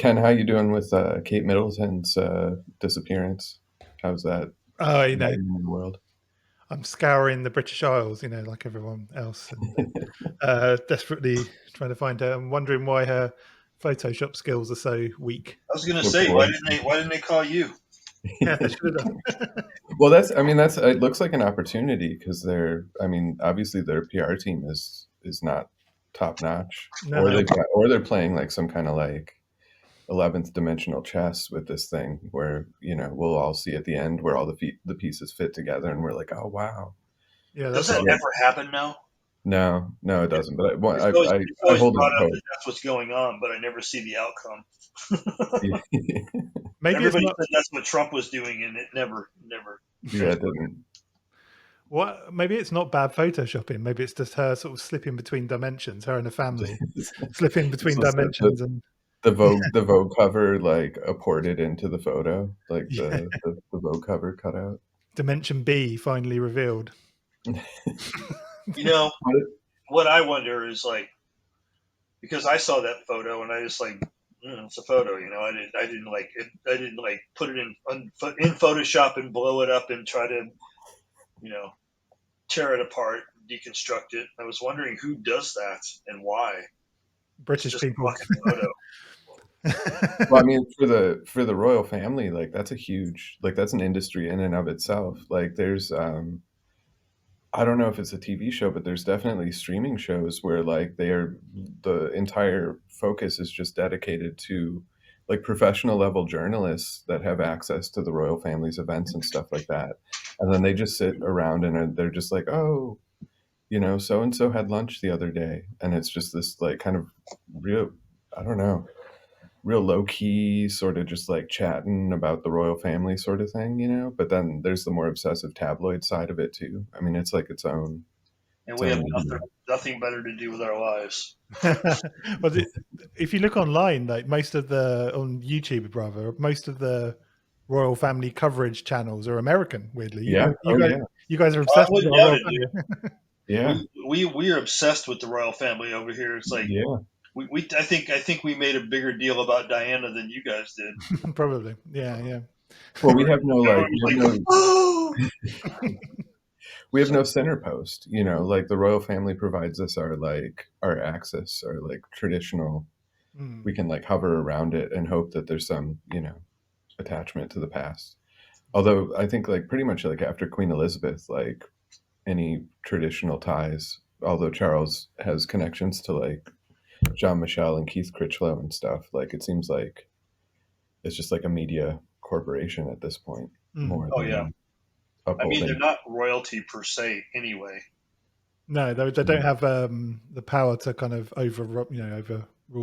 Ken, how you doing with Kate Middleton's disappearance? How's that Oh, in the world? I'm scouring the British Isles, like everyone else, and desperately trying to find her. I'm wondering why her Photoshop skills are so weak. I was going to say, why didn't they call you? Yeah, they should have done. Well, that's it looks like an opportunity because obviously their PR team is not top notch, No. or they're playing like some kind of like 11th dimensional chess with this thing where we'll all see at the end where all the pieces fit together and we're like, oh wow. Yeah, Does that ever happen now? No, it doesn't. But I always hold brought it up hope. that that's what's going on, but I never see the outcome. Maybe everybody said that's what Trump was doing, and it never. Yeah, it didn't. What? Maybe it's not bad photoshopping. Maybe it's just her sort of slipping between dimensions. Her and the family slipping between dimensions and. The Vogue cover like ported into the photo, like the Vogue cover cut out. Dimension B finally revealed. What I wonder is like, because I saw that photo and I just like, it's a photo, I didn't put it in Photoshop and blow it up and try to, tear it apart, deconstruct it. I was wondering who does that and why. British people. Well, I mean, for the royal family, like that's a huge, like that's an industry in and of itself. Like there's I don't know if it's a TV show, but there's definitely streaming shows where like the entire focus is just dedicated to like professional level journalists that have access to the royal family's events and stuff like that. And then they just sit around and they're just like, oh, so and so had lunch the other day. And it's just this like kind of real, I don't know, real low key sort of just like chatting about the royal family sort of thing, but then there's the more obsessive tabloid side of it too. I mean, it's like its own. And we have nothing better to do with our lives. Well, if you look online, like on YouTube, rather, most of the royal family coverage channels are American. Weirdly, you guys are obsessed with the royal family. Yeah, we are obsessed with the royal family over here. It's like, I think we made a bigger deal about Diana than you guys did. Probably, yeah. Well, we have no we have no center post. Like the royal family provides us our access, our like traditional. We can like hover around it and hope that there's some attachment to the past. Although I think like pretty much like after Queen Elizabeth, like any traditional ties, although Charles has connections to like Jean-Michel and Keith Critchlow and stuff, like it seems like it's just like a media corporation at this point. More than upholding. I mean, they're not royalty per se anyway. No, they don't have the power to kind of overrule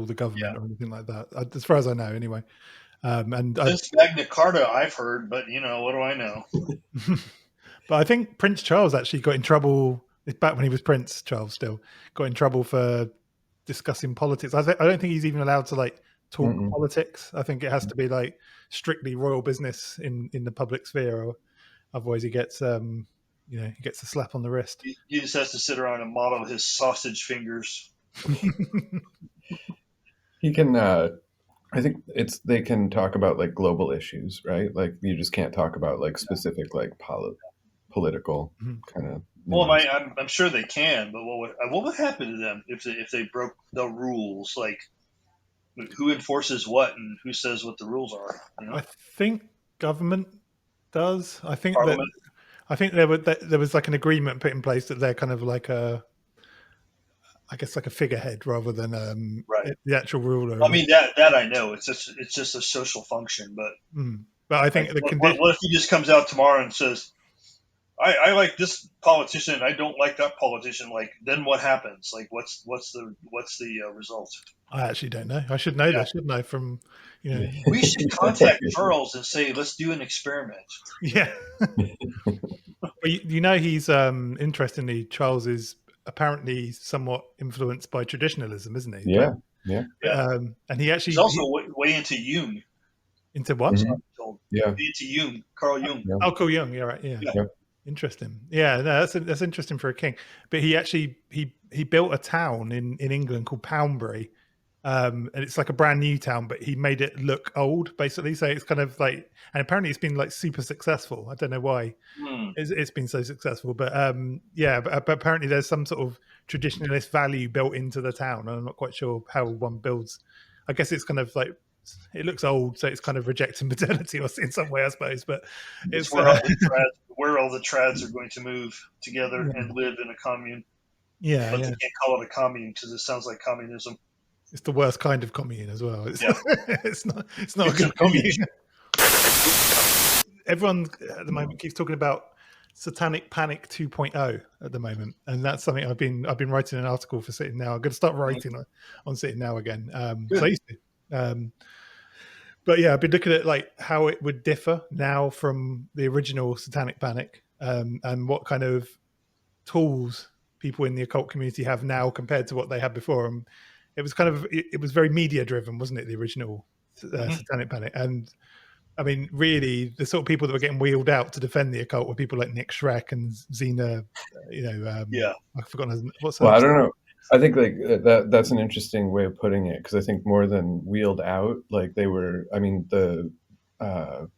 the government or anything like that, as far as I know anyway. Since Magna Carta, I've heard, but what do I know? But I think Prince Charles actually got in trouble back when he was Prince Charles. Still got in trouble for discussing politics. I don't think he's even allowed to like talk politics. I think it has to be like strictly royal business in the public sphere, or otherwise he gets he gets a slap on the wrist. He just has to sit around and model his sausage fingers. He can. I think they can talk about like global issues, right? Like you just can't talk about like specific like political kind of. Well, I'm sure they can, but what would happen to them if they broke the rules? Like, who enforces what and who says what the rules are? I think government does. I think there was like an agreement put in place that they're kind of like I guess like a figurehead rather than the actual ruler. I mean that I know it's just a social function, but I think what if he just comes out tomorrow and says, I like this politician, I don't like that politician. Like, then what happens? Like, what's the result? I actually don't know. I should know that, shouldn't I? From we should contact Charles and say, let's do an experiment. Yeah. But he's interestingly, Charles is apparently somewhat influenced by traditionalism, isn't he? Yeah. And he's also way into Jung. Into what? Yeah. Into Jung, Carl Jung. Yeah. Oh, Carl Jung. Yeah, right. Yeah. Interesting. Yeah, no, that's interesting for a king. But he actually he built a town in England called Poundbury, and it's like a brand new town, but he made it look old, basically. So it's kind of like, and apparently it's been like super successful. I don't know why it's been so successful, but but apparently there's some sort of traditionalist value built into the town, and I'm not quite sure how one builds. I guess it's kind of like, it looks old, so it's kind of rejecting modernity or in some way, I suppose. But it's where all the trads are going to move together and live in a commune. Yeah, but they can't call it a commune because it sounds like communism. It's the worst kind of commune as well. It's, yeah. it's not a good commune. Everyone at the moment keeps talking about Satanic Panic 2.0 at the moment, and that's something I've been writing an article for Sitting Now. I'm going to start writing on Sitting Now again. So I used to. But yeah, I've been looking at like how it would differ now from the original Satanic Panic, and what kind of tools people in the occult community have now compared to what they had before. And it was kind of, it was very media driven, wasn't it? The original Satanic Panic. And I mean, really, the sort of people that were getting wheeled out to defend the occult were people like Nick Schreck and Xena. I've forgotten what's her. Well, I don't know. I think like that's an interesting way of putting it, because I think more than wheeled out, like they were. I mean, I don't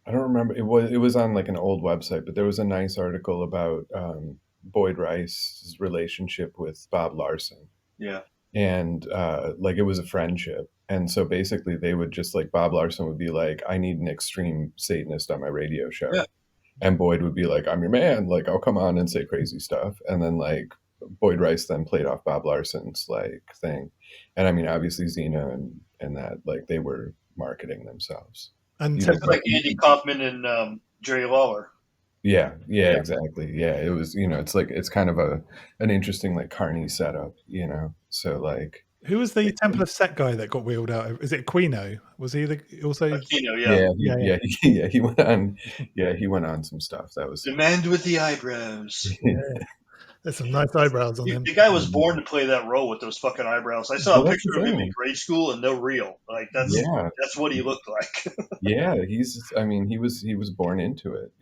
remember. It was on like an old website, but there was a nice article about Boyd Rice's relationship with Bob Larson. Yeah. And like it was a friendship. And so basically they would just like, Bob Larson would be like, I need an extreme Satanist on my radio show. Yeah. And Boyd would be like, I'm your man. Like, I'll come on and say crazy stuff. And then like Boyd Rice then played off Bob Larson's like thing. And I mean, obviously Xena and that, like they were marketing themselves. And like Andy Kaufman and Jerry Lawler. Yeah, exactly. Yeah, it was, it's like, it's kind of an interesting like carny setup, so like. Who was the Temple of Set guy that got wheeled out? Is it Aquino? Was he also? Aquino, He went on. Yeah, he went on some stuff that was. The man with the eyebrows. There's some nice eyebrows on him. The guy was born to play that role with those fucking eyebrows. I saw a picture of him in grade school, and no real. Like that's what he looked like. Yeah, he was born into it.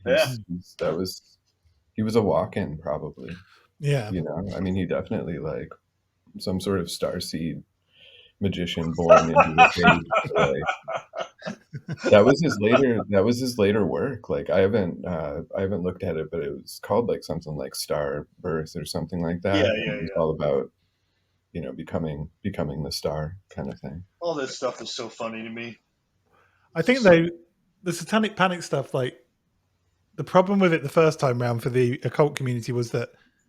He was a walk-in probably. Yeah, I mean, he definitely like some sort of starseed magician born into the stage. Like, that was his later work. Like I haven't looked at it, but it was called like something like Star Birth or something like that. It was all about becoming the star kind of thing. All this stuff is so funny to me. I think though the Satanic Panic stuff, like the problem with it the first time round for the occult community was that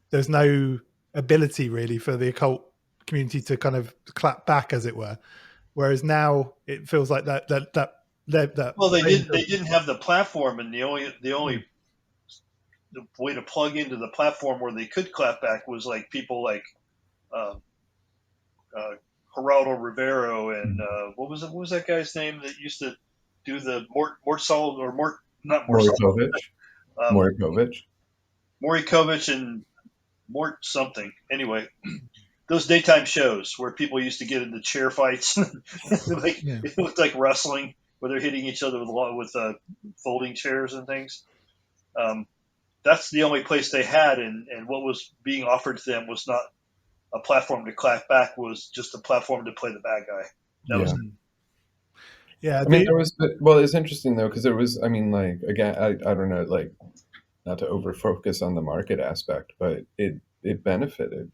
there's no ability really for the occult community to kind of clap back, as it were. Whereas now it feels like that. Well, they didn't have the platform, and the only way to plug into the platform where they could clap back was like people like Geraldo Rivero and what was that guy's name that used to do the Morikovich and Mort something. Anyway, those daytime shows where people used to get into chair fights, it looked like wrestling, where they're hitting each other with folding chairs and things. That's the only place they had, and what was being offered to them was not a platform to clap back, was just a platform to play the bad guy. That was it. Yeah, I mean, it's interesting though, because there was, I mean, like, again, I don't know, like, not to over focus on the market aspect, but it benefited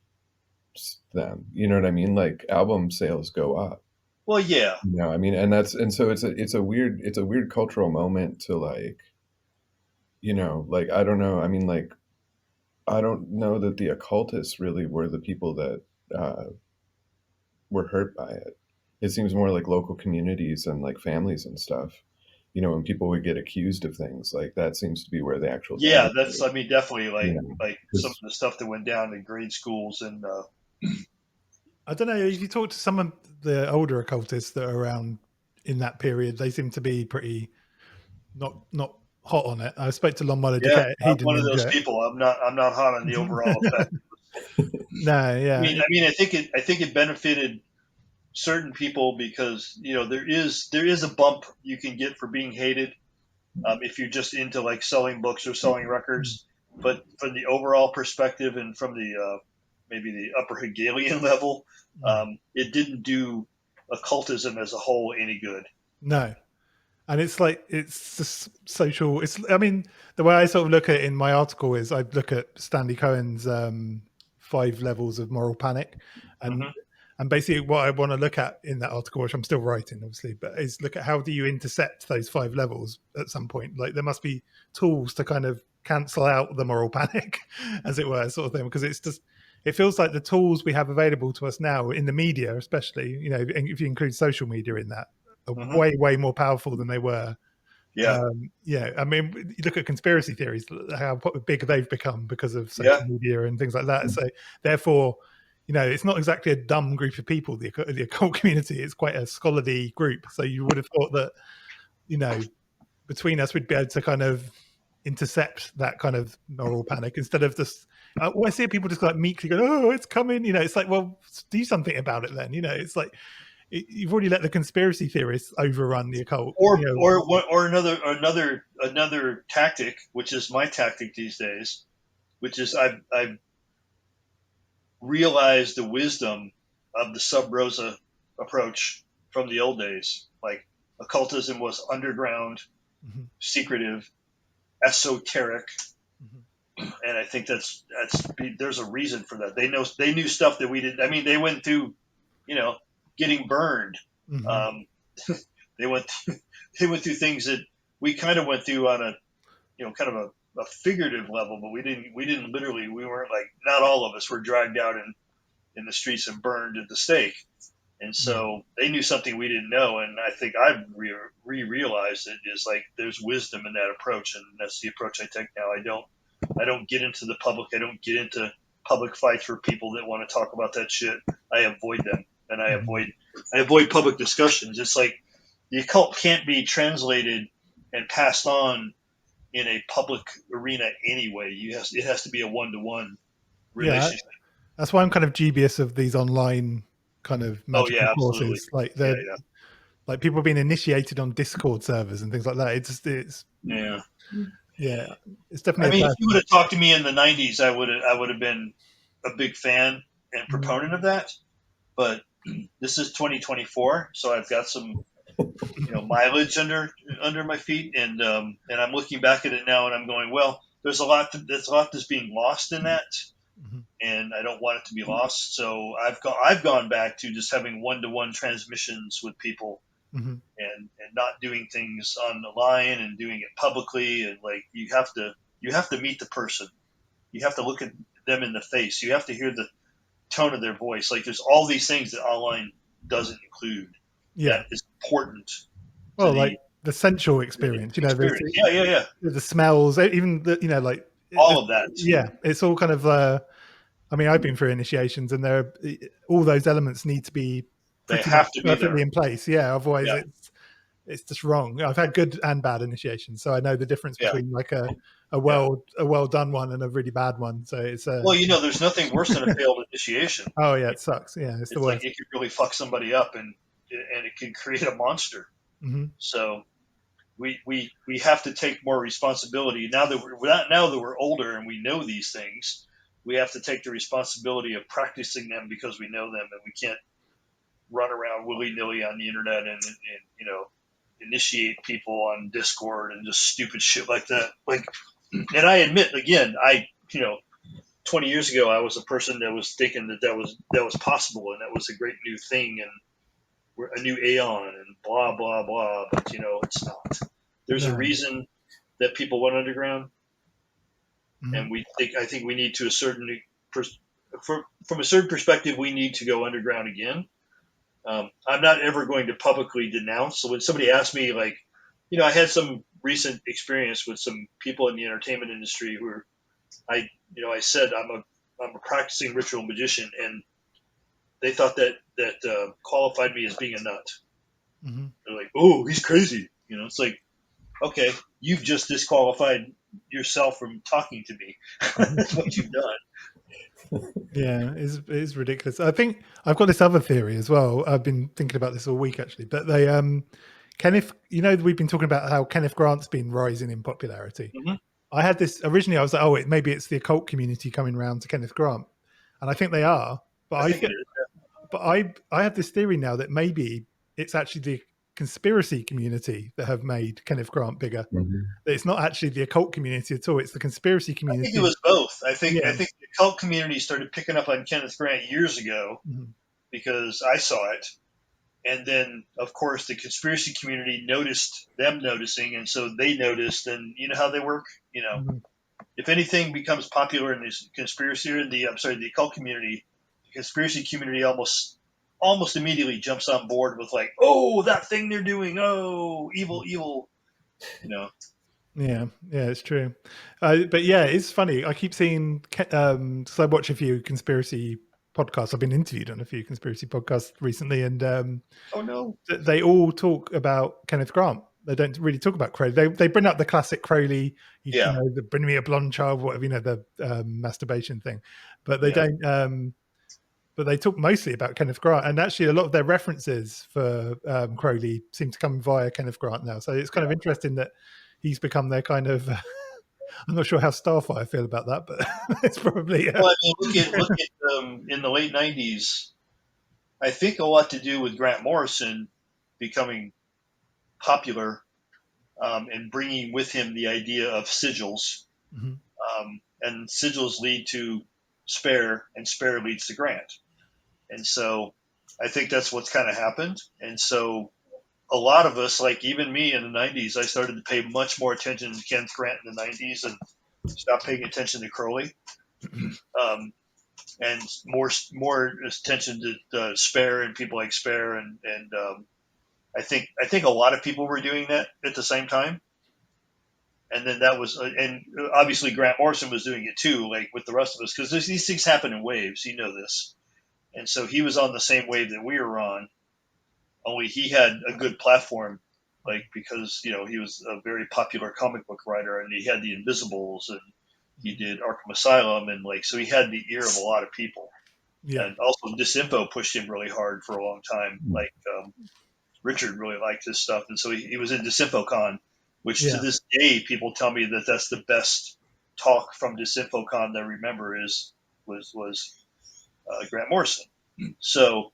them. You know what I mean? Like album sales go up. Well, yeah. I mean, and so it's a weird cultural moment to like, like, I don't know. I mean, like, I don't know that the occultists really were the people that were hurt by it. It seems more like local communities and like families and stuff. When people would get accused of things, like that seems to be where the actual that's I mean, definitely like some of the stuff that went down in grade schools and I don't know, if you talk to some of the older occultists that are around in that period, they seem to be pretty not hot on it. I spoke to Lon I'm one of those people. I'm not hot on the overall effect. No, yeah. I mean, I think it benefited certain people because there is a bump you can get for being hated if you're just into like selling books or selling records. But from the overall perspective and from the maybe the upper Hegelian level. It didn't do occultism as a whole any good. No. And it's like, it's just social. I mean, the way I sort of look at it in my article is I look at Stanley Cohen's 5 levels of moral panic. And basically what I want to look at in that article, which I'm still writing, obviously, but is look at how do you intercept those 5 levels at some point? Like, there must be tools to kind of cancel out the moral panic, as it were, sort of thing. Because it's just, it feels like the tools we have available to us now in the media, especially, you know, if you include social media in that, are way more powerful than they were. Yeah. I mean, you look at conspiracy theories, how big they've become because of social media and things like that. So therefore, you know, it's not exactly a dumb group of people, the occult community. It's quite a scholarly group. So you would have thought that, you know, between us, we'd be able to kind of intercept that kind of moral panic instead of just, I see people just like meekly go, oh, it's coming. You know, it's like, well, do something about it then. You know, it's like, you've already let the conspiracy theorists overrun the occult. Or another tactic, which is my tactic these days, which is I've realized the wisdom of the sub rosa approach from the old days. Like, occultism was underground, secretive, esoteric, and I think that's there's a reason for that. They knew stuff that we didn't. I mean, they went through, you know, getting burned. They went through things that we kind of went through on a, you know, kind of a figurative level, but we didn't literally. We weren't like, not all of us were dragged out in the streets and burned at the stake. And so they knew something we didn't know, and I think I've realized it is like there's wisdom in that approach, and that's the approach I take now. I don't get into the public. I don't get into public fights for people that want to talk about that shit. I avoid them, and I avoid public discussions. It's like the occult can't be translated and passed on in a public arena anyway. It has to be a one-to-one relationship. Yeah, that's why I'm kind of dubious of these online kind of magical courses. Like like people being initiated on Discord servers and things like that. It's it's definitely. I mean, if you would have talked to me in the '90s, I would have been a big fan and proponent of that. But this is 2024, so I've got some, you know, mileage under my feet, and I'm looking back at it now, and I'm going, well, there's a lot that's being lost in that. And I don't want it to be lost, so I've gone back to just having one-to-one transmissions with people, and not doing things on the line and doing it publicly. And like, you have to meet the person, you have to look at them in the face, you have to hear the tone of their voice. Like, there's all these things that online doesn't include. That is important. Well, like the sensual experience, you know, the smells, even the, you know, like all of that. Yeah, it's all kind of. I mean, I've been through initiations, and all those elements need to be perfectly in place. Yeah, otherwise it's just wrong. I've had good and bad initiations, so I know the difference between like a well done one and a really bad one. So it's well, you know, there's nothing worse than a failed initiation. Oh yeah, it sucks. Yeah, it's the worst. Like, it could really fuck somebody up, and it can create a monster. So we have to take more responsibility now that we're older and we know these things. We have to take the responsibility of practicing them because we know them, and we can't run around willy-nilly on the internet and you know, initiate people on Discord and just stupid shit like that. Like, and I admit, again, 20 years ago, I was a person that was thinking that was possible, and that was a great new thing, and we're a new aeon, and blah blah blah. But you know, it's not. There's a reason that people went underground. And I think we need to from a certain perspective, we need to go underground again. I'm not ever going to publicly denounce. So when somebody asks me, like, you know, I had some recent experience with some people in the entertainment industry who I said I'm a practicing ritual magician, and they thought that qualified me as being a nut. They're like, oh, he's crazy. You know, it's like, okay, you've just disqualified yourself from talking to me. That's what you've done. Yeah, it is ridiculous. I think I've got this other theory as well. I've been thinking about this all week, actually. But they, Kenneth, you know, we've been talking about how Kenneth Grant's been rising in popularity. I had this originally. I was like, oh, maybe it's the occult community coming around to Kenneth Grant. and I think they are. But I I think it think, is. but I have this theory now that maybe it's actually the conspiracy community that have made Kenneth Grant bigger. Mhm. That it's not actually the occult community at all. It's the conspiracy I think community. it was both. I think Yeah. the cult community started picking up on Kenneth Grant years ago Mhm. because I saw it, and then of course the conspiracy community noticed them noticing, and so they noticed, and you know how they work. You know, Mhm. if anything becomes popular in this conspiracy or the occult community, the conspiracy community almost immediately jumps on board with like, oh, that thing they're doing, oh, evil, evil, you know. Yeah, it's true. But yeah, it's funny. I keep seeing, so I watch a few conspiracy podcasts. I've been interviewed on a few conspiracy podcasts recently, and Oh no. they all talk about Kenneth Grant. They don't really talk about Crowley. They bring up the classic Crowley, Yeah. the bring me a blonde child, whatever, the masturbation thing, but they Yeah. don't. But they talk mostly about Kenneth Grant, and actually a lot of their references for Crowley seem to come via Kenneth Grant now. So it's kind of interesting that he's become their kind of. I'm not sure how Starfire feel about that, but it's probably. Well, I mean, look at in the late '90s. I think a lot to do with Grant Morrison becoming popular and bringing with him the idea of sigils. Mhm. And sigils lead to spare, and spare leads to Grant. And so I think that's what's kind of happened. And so a lot of us, like even me in the '90s, I started to pay much more attention to Kenneth Grant in the '90s and stopped paying attention to Crowley. And more attention to Spare and people like Spare, and I think a lot of people were doing that at the same time. And then that was, and obviously Grant Morrison was doing it too, like with the rest of us, because these things happen in waves. You know this, and so he was on the same wave that we were on. Only he had a good platform, like because he was a very popular comic book writer, and he had the Invisibles, and he did Arkham Asylum, and like so he had the ear of a lot of people. Yeah, And also Disinfo pushed him really hard for a long time. Mm. Like Richard really liked his stuff, and so he was in DisinfoCon, which to yeah, this day people tell me that that's the best talk from DisinfoCon that I remember was Grant Morrison. So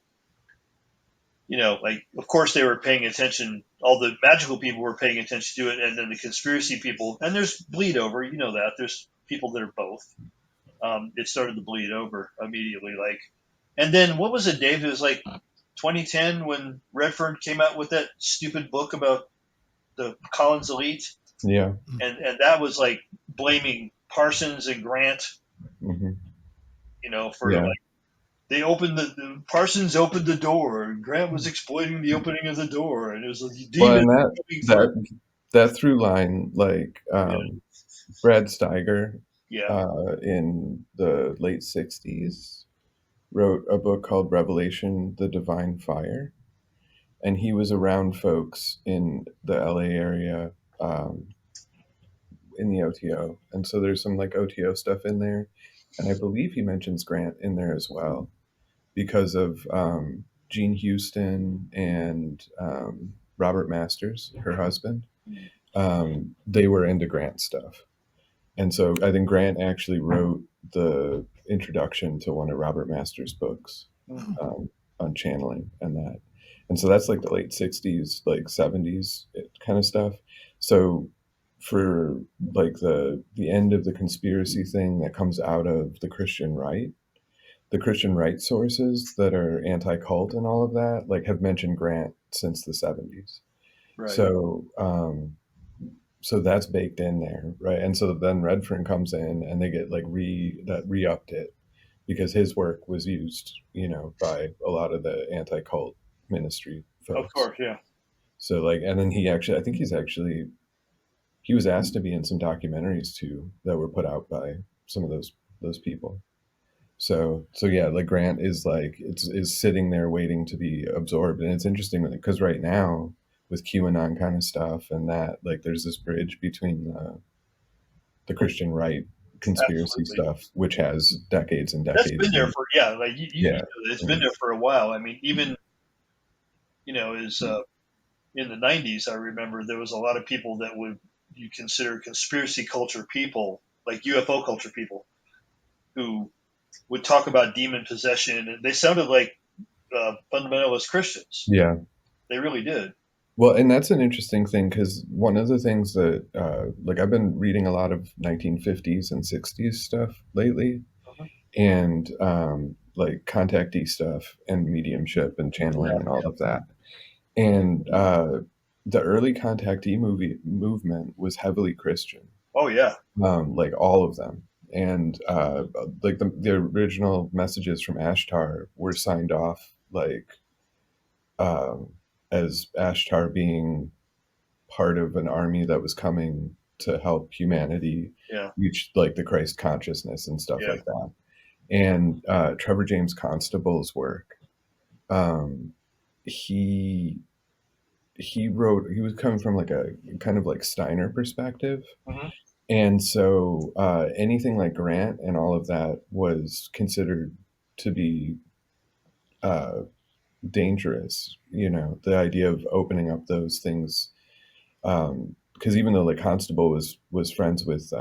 like of course they were paying attention. All the magical people were paying attention to it, and then the conspiracy people. And there's bleed over. You know that there's people that are both. It started to bleed over immediately. Like, and then what was it, Dave? It was like 2010 when Redfern came out with that stupid book about the Collins elite, Yeah. and that was like blaming Parsons and Grant, Hmm. for Yeah. like they opened the Parsons opened the door, and Grant was exploiting the opening of the door, and it was like Well, demons and coming through. that through line, like Yeah, Brad Steiger, yeah, in the late '60s, wrote a book called Revelation: The Divine Fire, and he was around folks in the LA area, um, in the OTO, and so there's some like OTO stuff in there, and I believe he mentions Grant in there as well because of Gene Houston and Robert Masters, her husband. They were into Grant stuff. And so I think Grant actually wrote the introduction to one of Robert Masters' books, um, on channeling and that. And so that's like the late '60s, like '70s kind of stuff. So for like the end of the conspiracy thing that comes out of the Christian right sources that are anti-cult and all of that, like have mentioned Grant since the '70s. right. So that's baked in there, right? And so then Redfern comes in and they get like re-upped it because his work was used, by a lot of the anti-cult ministry Of folks. course, yeah. So like, and then I think he was asked to be in some documentaries too that were put out by some of those people. So yeah, like Grant is sitting there waiting to be absorbed, and it's interesting because right now with QAnon kind of stuff and that, like, there's this bridge between the Christian right conspiracy Absolutely. stuff, which has decades and That's decades. been there for like Yeah, it's yeah, been there for a while. I mean, even is in the '90s, I remember there was a lot of people that would you consider conspiracy culture people, like UFO culture people, who would talk about demon possession, and they sounded like fundamentalist Christians. Yeah. They really did. Well, and that's an interesting thing, because one of the things that, like, I've been reading a lot of 1950s and 60s stuff lately, and like contactee stuff and mediumship and channeling and all of that. And the early contactee movement was heavily Christian. Oh yeah. Like all of them. And like the original messages from Ashtar were signed off like as Ashtar being part of an army that was coming to help humanity reach like the Christ consciousness and stuff like that. And Trevor James Constable's work, he was coming from like a kind of like Steiner perspective. And so anything like Grant and all of that was considered to be dangerous, the idea of opening up those things, because even though like Constable was friends with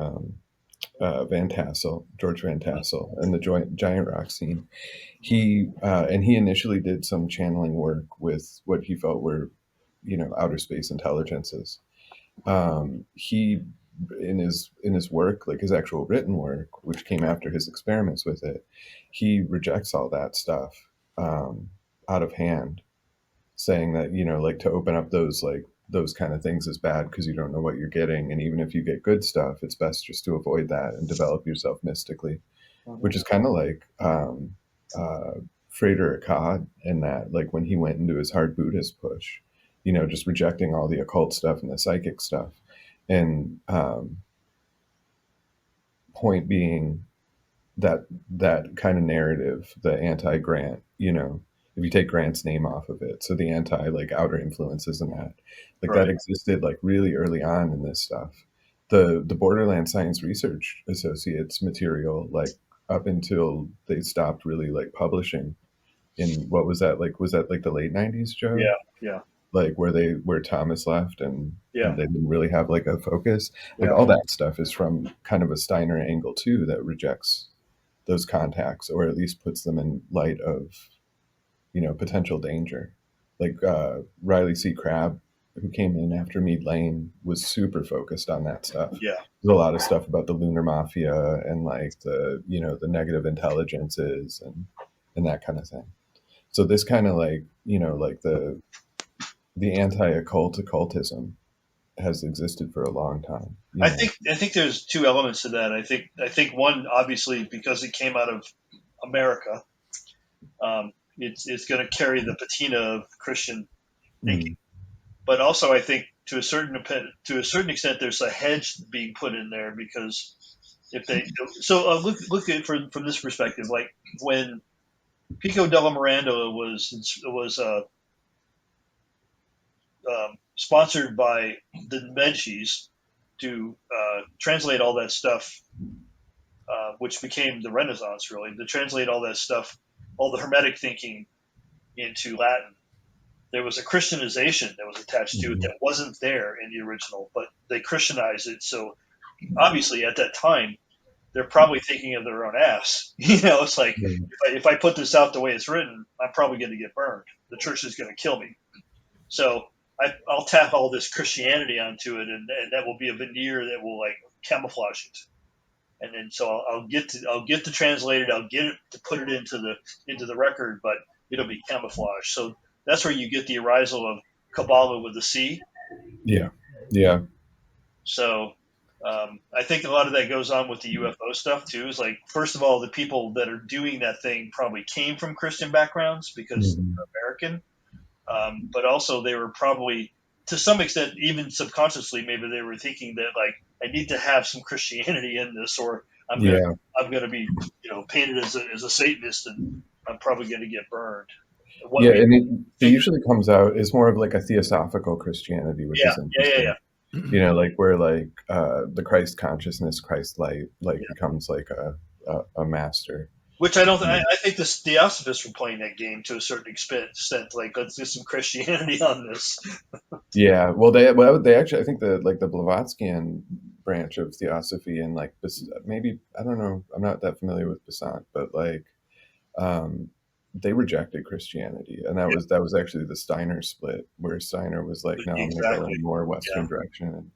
George Van Tassel, and the giant rock scene, he initially did some channeling work with what he felt were outer space intelligences. He in his work, like his actual written work, which came after his experiments with it, he rejects all that stuff out of hand, saying that like to open up those kind of things is bad because you don't know what you're getting, and even if you get good stuff, it's best just to avoid that and develop yourself mystically, which is kind of like Frater Akkad, in that, like when he went into his hard Buddhist push, just rejecting all the occult stuff and the psychic stuff. And point being that kind of narrative, the anti-Grant, if you take Grant's name off of it, so the anti like outer influences and that, like that existed like really early on in this stuff. The Borderland Science Research Associates material, like up until they stopped really like publishing in, what was that like the late 90s, Joe? Yeah. Like where Thomas left, and they didn't really have like a focus. Like all that stuff is from kind of a Steiner angle too, that rejects those contacts, or at least puts them in light of potential danger. Like Riley C. Crabb, who came in after Meade Lane, was super focused on that stuff. There's a lot of stuff about the lunar mafia and like the the negative intelligences and that kind of thing. So this kind of like like the anti-occult occultism has existed for a long time. I think there's two elements to that. I think one, obviously, because it came out of America, it's going to carry the patina of Christian thinking. But also, I think to a certain extent, there's a hedge being put in there, because if they look at it from this perspective, like when Pico della Mirandola was sponsored by the Medicis to translate all that stuff, which became the Renaissance, really, to translate all that stuff, all the Hermetic thinking into Latin. There was a Christianization that was attached to it that wasn't there in the original, but they Christianized it. So obviously at that time, they're probably thinking of their own ass. It's like, if I put this out the way it's written, I'm probably going to get burned. The church is going to kill me. So I'll tap all this Christianity onto it, and that will be a veneer that will like camouflage it. And then so I'll get to translate it. I'll get it to put it into the record, but it'll be camouflage. So that's where you get the arisal of Kabbalah with the C. Yeah. So I think a lot of that goes on with the UFO stuff too. Is like, first of all, the people that are doing that thing probably came from Christian backgrounds because they're American. But also they were probably, to some extent, even subconsciously, maybe they were thinking that like, I need to have some Christianity in this, or I'm gonna be painted as a Satanist, and I'm probably gonna get burned. And it usually comes out as more of like a theosophical Christianity, which is interesting. Like where like the Christ consciousness, Christ light, like becomes like a master. Which I don't. I think the Theosophists were playing that game to a certain extent. Like, let's do some Christianity on this. Well, they actually, I think the Blavatsky branch of theosophy, and like maybe, I don't know, I'm not that familiar with Besant, but like they rejected Christianity, and that was actually the Steiner split, where Steiner was like, no, I'm going to go in a more Western direction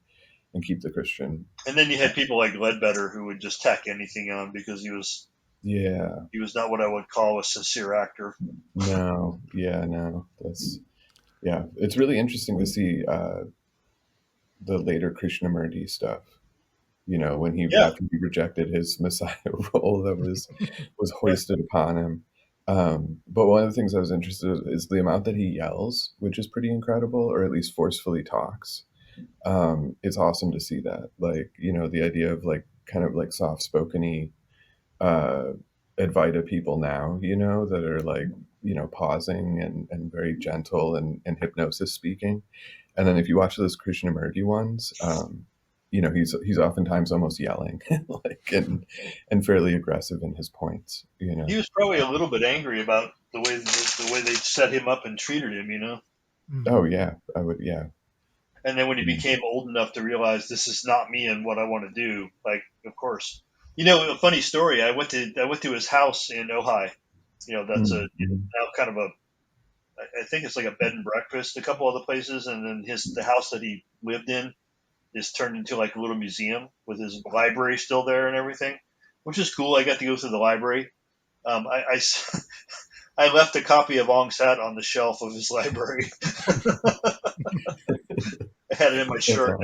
and keep the Christian. And then you had people like Ledbetter who would just tack anything on because he was not what I would call a sincere actor. No, that's it's really interesting to see the later Krishnamurti stuff. You know, when after he rejected his Messiah role that was hoisted upon him. But one of the things I was interested in is the amount that he yells, which is pretty incredible, or at least forcefully talks. It's awesome to see that. Like, you know, the idea of like kind of like soft-spoken-y Advaita people now, you know, that are like, you know, pausing and very gentle and hypnosis speaking. And then if you watch those Krishnamurti ones, you know, he's oftentimes almost yelling, like, and fairly aggressive in his points. You know, he was probably a little bit angry about the way they set him up and treated him. You know. Oh yeah, I would. Yeah. And then when he became old enough to realize this is not me and what I want to do, like, of course, you know, a funny story. I went to his house in Ojai. You know, that's now kind of I think it's like a bed and breakfast, a couple other places, and then the house that he lived in is turned into like a little museum with his library still there and everything, which is cool. I got to go through the library. I I left a copy of Ong Sat on the shelf of his library. I had it in my shirt,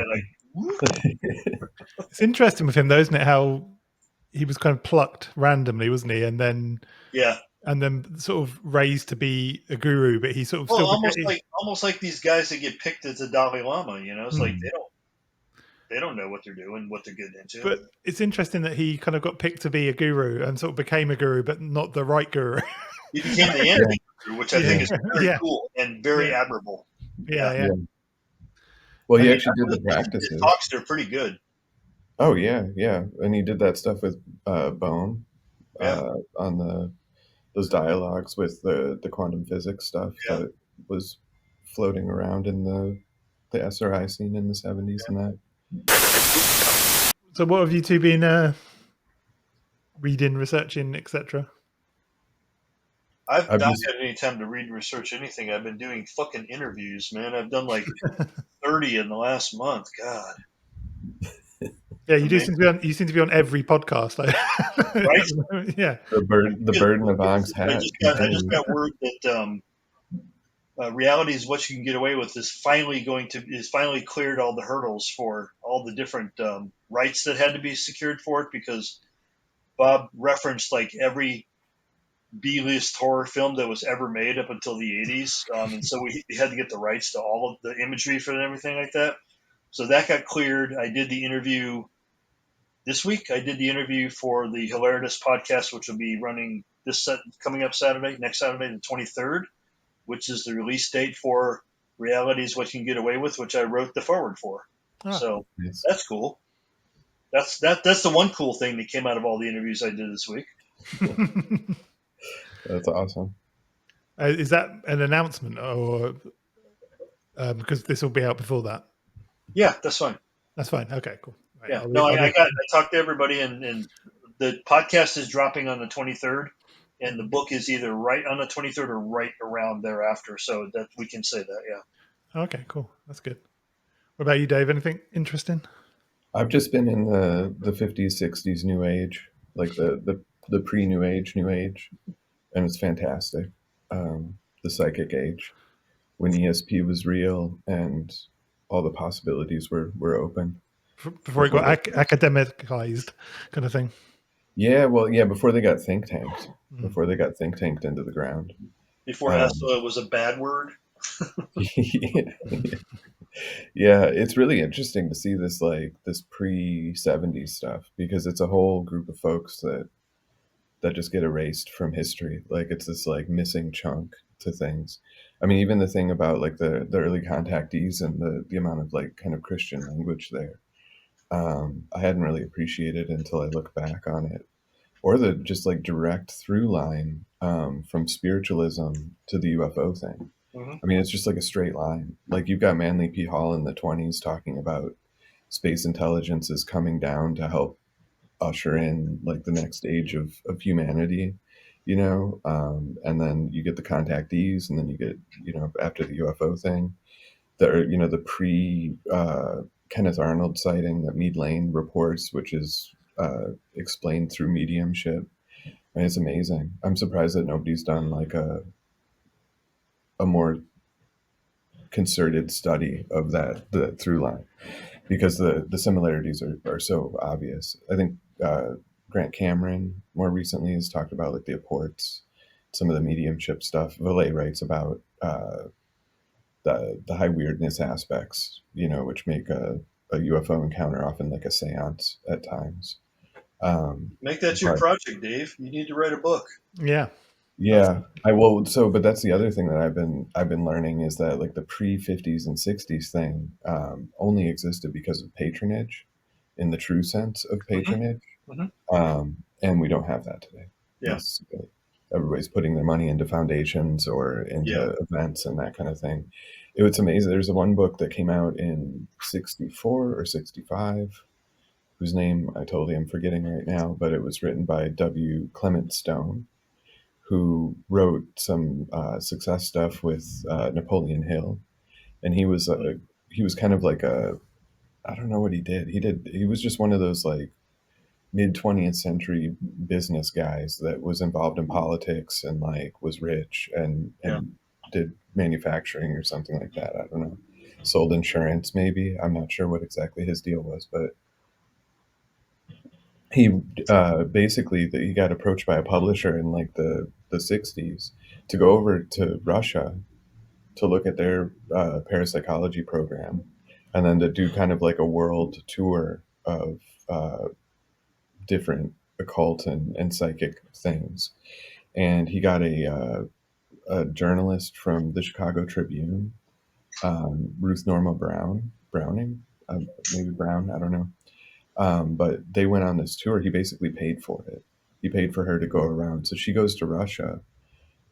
It's interesting with him, though, isn't it? How he was kind of plucked randomly, wasn't he? And then sort of raised to be a guru, but he sort of almost like these guys that get picked as a Dalai Lama. You know, it's like they don't know what they're doing, what they're getting into. But it's interesting that he kind of got picked to be a guru and sort of became a guru, but not the right guru. He became the anti-guru, which I think is very cool and very admirable. Yeah. Well, he actually did the practices. His talks are pretty good. Oh yeah, and he did that stuff with Bone on those dialogues with the quantum physics stuff that was floating around in the SRI scene in the 70s and that. So what have you two been reading, researching, etc.? I've not had any time to read and research anything. I've been doing fucking interviews, man. I've done like 30 in the last month. God. Yeah, you seem to be on every podcast, like, right? Yeah. The burden of Ong's hat. I just got word that reality is what you can get away with is finally cleared all the hurdles for all the different rights that had to be secured for it, because Bob referenced like every B-list horror film that was ever made up until the 80s. And so we had to get the rights to all of the imagery for it and everything like that. So that got cleared. I did the interview this week. I did the interview for the Hilarious podcast, which will be running coming up next Saturday, the 23rd, which is the release date for Reality is What You Can Get Away With, which I wrote the forward for. So that's cool. That's the one cool thing that came out of all the interviews I did this week. That's awesome. Is that an announcement, or because this will be out before that? Yeah, that's fine. That's fine. Okay, cool. Right, yeah, I talked to everybody, and the podcast is dropping on the 23rd, and the book is either right on the 23rd or right around thereafter, so that we can say that. Yeah. Okay, cool. That's good. What about you, Dave? Anything interesting? I've just been in the 50s, 60s New Age, like the pre-New Age, and it's fantastic. The psychic age, when ESP was real and all the possibilities were open. Before it got academicized, kind of thing. Yeah, well, before they got think tanked. Before they got think tanked into the ground. Before ESP was a bad word. Yeah, it's really interesting to see this pre-70s stuff, because it's a whole group of folks that just get erased from history. Like, it's this like missing chunk to things. I mean, even the thing about like the early contactees and the amount of like kind of Christian language there, I hadn't really appreciated until I look back on it, or the just like direct through line from spiritualism to the UFO thing. I mean, it's just like a straight line. Like, you've got Manly P. Hall in the 20s talking about space intelligence is coming down to help usher in like the next age of humanity, and then you get the contactees, and then you get, after the UFO thing, the pre Kenneth Arnold sighting that Meade Lane reports, which is explained through mediumship. I mean, it's amazing. I'm surprised that nobody's done like a more concerted study of the through line, because the similarities are so obvious. I think Grant Cameron more recently has talked about like the apports, some of the mediumship stuff. Valet writes about the high weirdness aspects, which make a UFO encounter often like a seance at times. Make that your But project, Dave. You need to write a book. Yeah. yeah, I will. So, but that's the other thing that I've been learning is that like the pre-50s and 60s thing only existed because of patronage, in the true sense of patronage, Mm-hmm. and we don't have that today. Yeah. Necessarily. Everybody's putting their money into foundations or into events and that kind of thing. It's amazing. There's one book that came out in '64 or '65, whose name I totally am forgetting right now, but it was written by W. Clement Stone, who wrote some success stuff with Napoleon Hill, and he was kind of like I don't know what he did. He was just one of those like mid 20th century business guys that was involved in politics and like was rich and did manufacturing or something like that. I don't know. Sold insurance maybe. I'm not sure what exactly his deal was, but he basically he got approached by a publisher in like the 60s to go over to Russia to look at their parapsychology program, and then to do kind of like a world tour of different occult and psychic things. And he got a journalist from the Chicago Tribune, Ruth Norma Browning, maybe Brown, I don't know. But they went on this tour. He basically paid for it. He paid for her to go around. So she goes to Russia,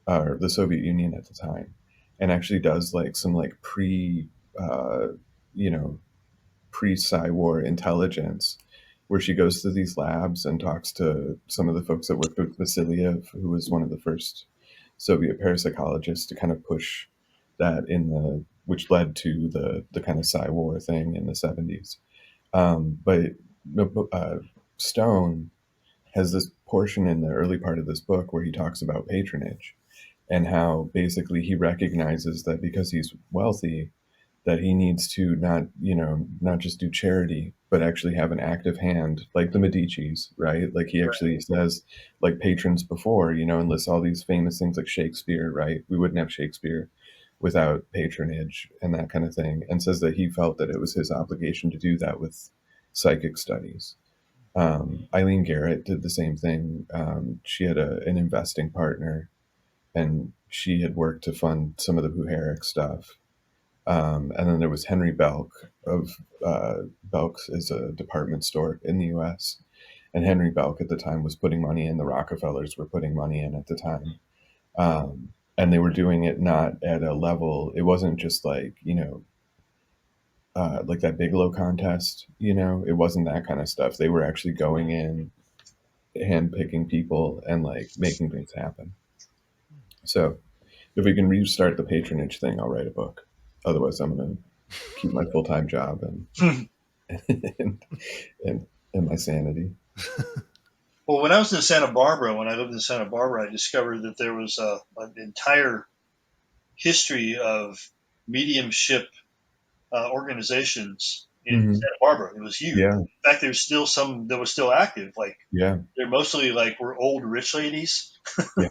or the Soviet Union at the time, and actually does like some like uh, you know, pre-War intelligence, where she goes to these labs and talks to some of the folks that worked with Vasiliev, who was one of the first Soviet parapsychologists to kind of push that which led to the kind of War thing in the 70s. But Stone has this portion in the early part of this book where he talks about patronage, and how basically he recognizes that because he's wealthy, that he needs to not just do charity, but actually have an active hand, like the Medicis, right? Like he actually says, like patrons before, and lists all these famous things like Shakespeare, right? We wouldn't have Shakespeare without patronage and that kind of thing, and says that he felt that it was his obligation to do that with psychic studies. Eileen Garrett did the same thing. She had an investing partner, and she had worked to fund some of the Buharic stuff. And then there was Henry Belk of Belk's is a department store in the U.S. And Henry Belk at the time was putting money in. The Rockefellers were putting money in at the time, and they were doing it not at a level. It wasn't just like that Bigelow contest. It wasn't that kind of stuff. They were actually going in, handpicking people, and like making things happen. So if we can restart the patronage thing, I'll write a book. Otherwise, I'm going to keep my full-time job and and, and my sanity. Well, when I was in Santa Barbara, when I lived in Santa Barbara, I discovered that there was an entire history of mediumship organizations in Santa Barbara. It was huge. Yeah. In fact, there's still some that were still active. Like they're mostly like we're old rich ladies. Yeah.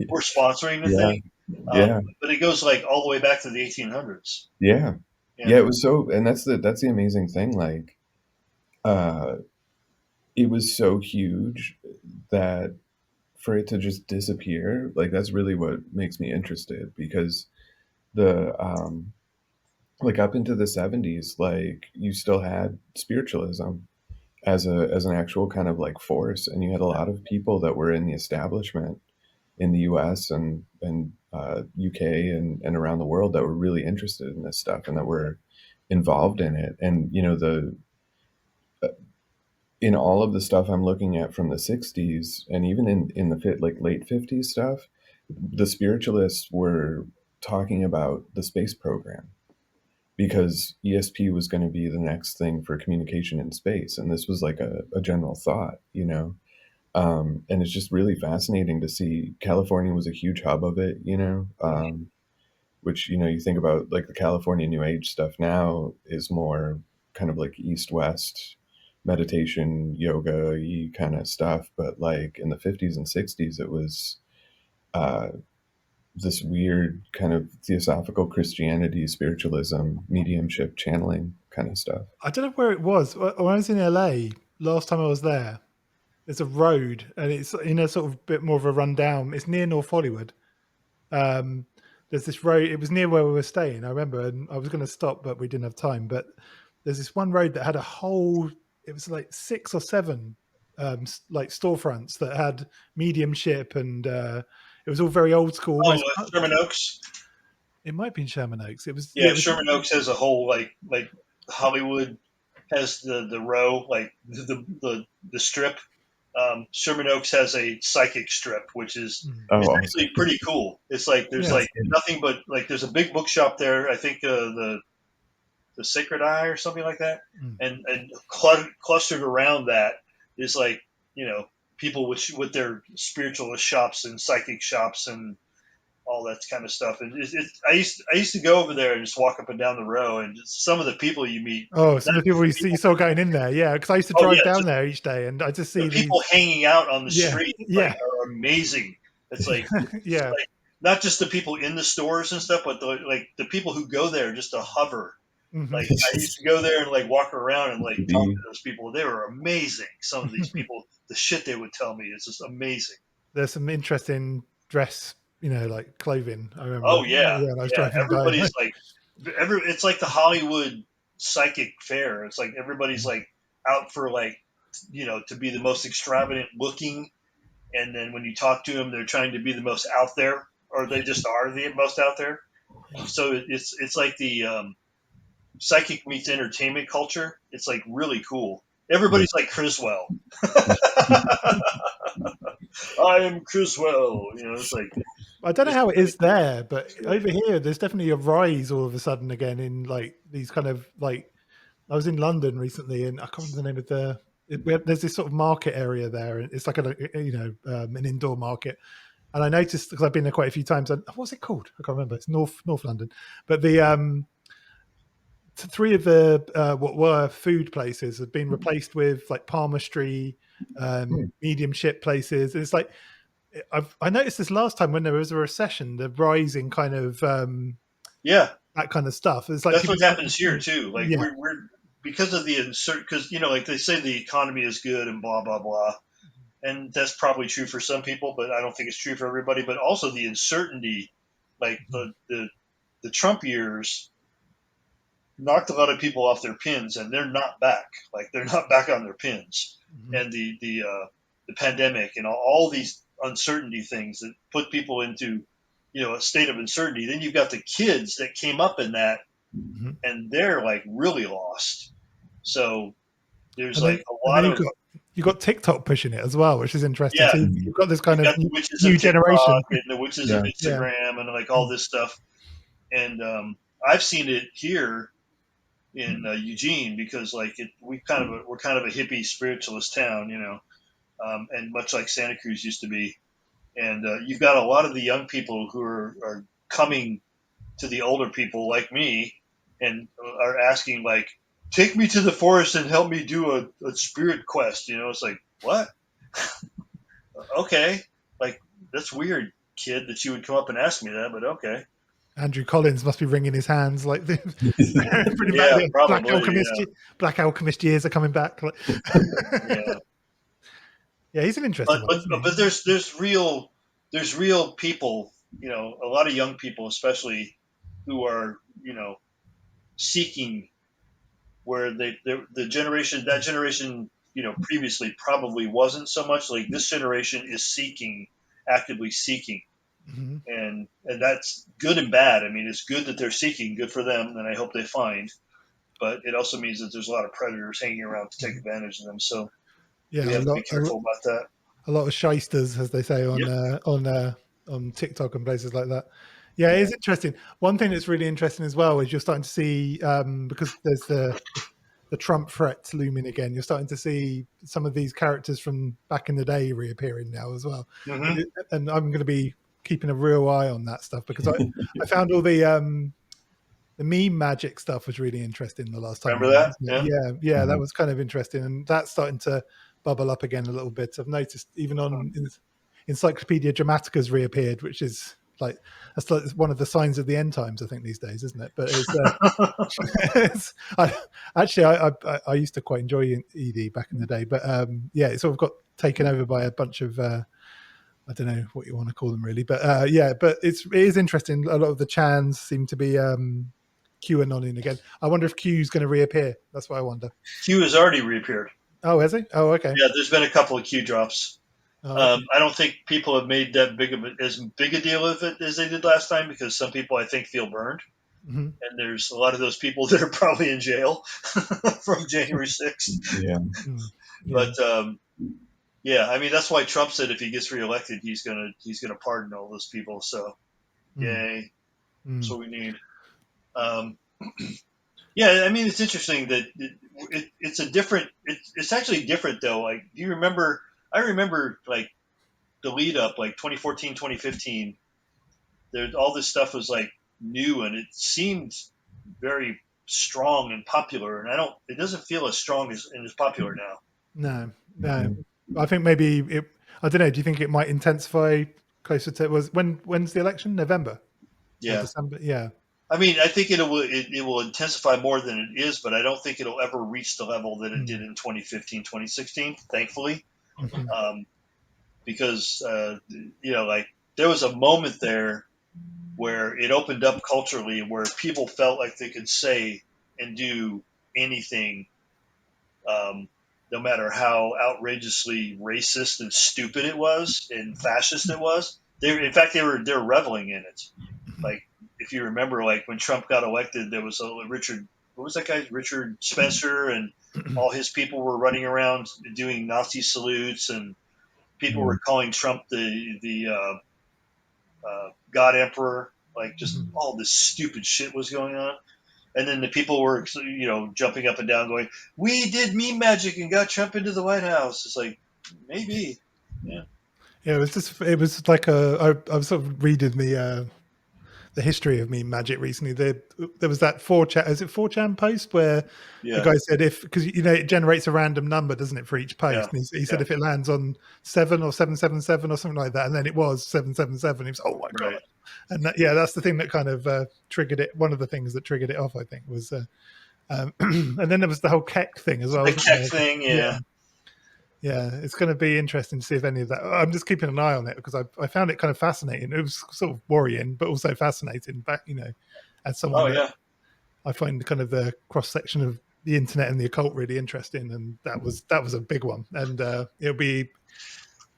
We're sponsoring the thing. But it goes like all the way back to the 1800s. Yeah. It was so, and that's the amazing thing. Like, it was so huge that for it to just disappear, like that's really what makes me interested, because the like up into the 70s, like you still had spiritualism as an actual kind of like force, and you had a lot of people that were in the establishment in the US and UK and around the world that were really interested in this stuff, and that were involved in it. And in all of the stuff I'm looking at from the 60s, and even in the late 50s stuff, the spiritualists were talking about the space program, because ESP was going to be the next thing for communication in space. And this was like a general thought, and it's just really fascinating to see. California was a huge hub of it, which, you think about like the California New Age stuff now is more kind of like East West meditation, yoga kind of stuff. But like in the 50s and 60s, it was uh, this weird kind of theosophical Christianity, spiritualism, mediumship, channeling kind of stuff. I don't know where it was. When I was in LA last time I was there, there's a road, and it's in a sort of bit more of a rundown. It's near North Hollywood. There's this road. It was near where we were staying, I remember, and I was going to stop, but we didn't have time. But there's this one road that had a whole. It was like 6 or 7 like storefronts that had mediumship, and it was all very old school. Oh, Almost. Sherman Oaks. It might be in Sherman Oaks. It was. Yeah, Yeah, it was. Sherman Oaks has a whole like Hollywood has the row, like the strip. Sherman Oaks has a psychic strip, which is Oh, it's awesome. actually pretty cool. It's like there's Yeah. like nothing but like there's a big bookshop there. I think the Sacred Eye or something like that, and clustered around that is like people with their spiritualist shops and psychic shops and all that kind of stuff. And I used to go over there and just walk up and down the row, and just some of the people you meet. Oh, some of the people you saw going in there, yeah. Because I used to drive down there each day, and I just see the these people hanging out on the street. Yeah, are amazing. It's like yeah. like not just the people in the stores and stuff, but the people who go there just to hover. Like I used to go there and like walk around and like talk to those people. They were amazing. Some of these people, the shit they would tell me is just amazing. There's some interesting dress, like clothing. I remember. Oh yeah, I was driving by. everybody's like it's like the Hollywood psychic fair. It's like everybody's like out for like to be the most extravagant looking, and then when you talk to them, they're trying to be the most out there, or they just are the most out there. So it's like the psychic meets entertainment culture. It's like really cool. Everybody's like Criswell. I am Criswell. It's like I don't know how it is there, but over here, there's definitely a rise all of a sudden again in like these kind of like. I was in London recently, and I can't remember the name of there's this sort of market area there, and it's like an indoor market. And I noticed, because I've been there quite a few times, and what's it called? I can't remember. It's North London, but the 3 of the what were food places have been replaced with like palmistry, mediumship places. And it's like I noticed this last time when there was a recession, the rising kind of that kind of stuff. It's like that's what happens here too. Like yeah. we're because of the because like they say the economy is good and blah blah blah, and that's probably true for some people, but I don't think it's true for everybody. But also the uncertainty, like the Trump years knocked a lot of people off their pins, and they're not back. Like they're not back on their pins. And the pandemic and all these uncertainty things that put people into a state of uncertainty. Then you've got the kids that came up in that, and they're like really lost. So there's like a lot of you got TikTok pushing it as well, which is interesting. Yeah, so you've got this kind of the witches new of TikTok generation and the witches of Instagram and like all this stuff. And I've seen it here in Eugene because like we're kind of a hippie spiritualist town, and much like Santa Cruz used to be. And you've got a lot of the young people who are coming to the older people like me and are asking like, take me to the forest and help me do a spirit quest. It's like, what? Okay. Like, that's weird, kid, that you would come up and ask me that, but okay. Andrew Collins must be wringing his hands like this. Yeah, probably, Black Alchemist years are coming back. Yeah, he's an interesting one. But there's real people, a lot of young people especially, who are seeking, where that generation previously probably wasn't so much. Like this generation is actively seeking, and that's good and bad. I mean, it's good that they're seeking, good for them, and I hope they find. but it also means that there's a lot of predators hanging around to take advantage of them. So we Yeah, have to be careful about that. a lot of shysters, as they say on TikTok and places like that. Yeah, it is interesting. One thing that's really interesting as well is you're starting to see because there's the Trump threat looming again. You're starting to see some of these characters from back in the day reappearing now as well. Mm-hmm. And I'm going to be keeping a real eye on that stuff because I found all the meme magic stuff was really interesting the last time Remember around. that? Yeah. Yeah, that Mhm. was kind of interesting, and that's starting to bubble up again a little bit. I've noticed even on Encyclopedia Dramatica's reappeared, which is that's like one of the signs of the end times, I think, these days, isn't it? But it's, I used to quite enjoy ED back in the day, but yeah, it sort of got taken over by a bunch of I don't know what you want to call them really, but yeah, but it is interesting. A lot of the Chans seem to be QAnoning again. I wonder if Q's going to reappear. That's what I wonder. Q has already reappeared. Oh, has he? Oh, okay. Yeah, there's been a couple of Q drops. Oh, okay. I don't think people have made that as big a deal of it as they did last time because some people I think feel burned, Mm-hmm. and there's a lot of those people that are probably in jail from January 6th. Yeah. Yeah. But yeah, I mean that's why Trump said if he gets reelected, he's gonna pardon all those people. So yay, that's what we need. Yeah, I mean it's interesting that it's a different. It's actually different though. Like, do you remember? I remember like the lead up, like 2014, 2015. There, all this stuff was like new, and it seemed very strong and popular. And it doesn't feel as strong and as popular now. No. I think maybe it. I don't know. Do you think it might intensify closer to when's the election? November or Yeah. December? Yeah. I mean, I think it will intensify more than it is, but I don't think it'll ever reach the level that it did in 2015, 2016, thankfully. Mm-hmm. Because, like there was a moment there where it opened up culturally where people felt like they could say and do anything, no matter how outrageously racist and stupid it was and fascist it was. They're reveling in it. Like, if you remember, like when Trump got elected, there was what was that guy? Richard Spencer, and all his people were running around doing Nazi salutes, and people were calling Trump the God Emperor. Like, just all this stupid shit was going on. And then the people were, jumping up and down, going, "We did meme magic and got Trump into the White House." It's like, maybe, yeah. Yeah, it was like I was sort of reading the history of meme magic recently. There was that 4chan, is it 4chan post where the guy said because it generates a random number, doesn't it, for each post? Yeah. And he said if it lands on 7 or 777 or something like that, and then it was 777. He was, oh my god! Right. And that's the thing that kind of triggered it. One of the things that triggered it off, I think, was and then there was the whole Keck thing as well. The Keck thing, yeah. Yeah, it's going to be interesting to see if any of that. I'm just keeping an eye on it because I found it kind of fascinating. It was sort of worrying, but also fascinating. But as someone that I find kind of the cross section of the internet and the occult really interesting, and that was a big one. And it'll be.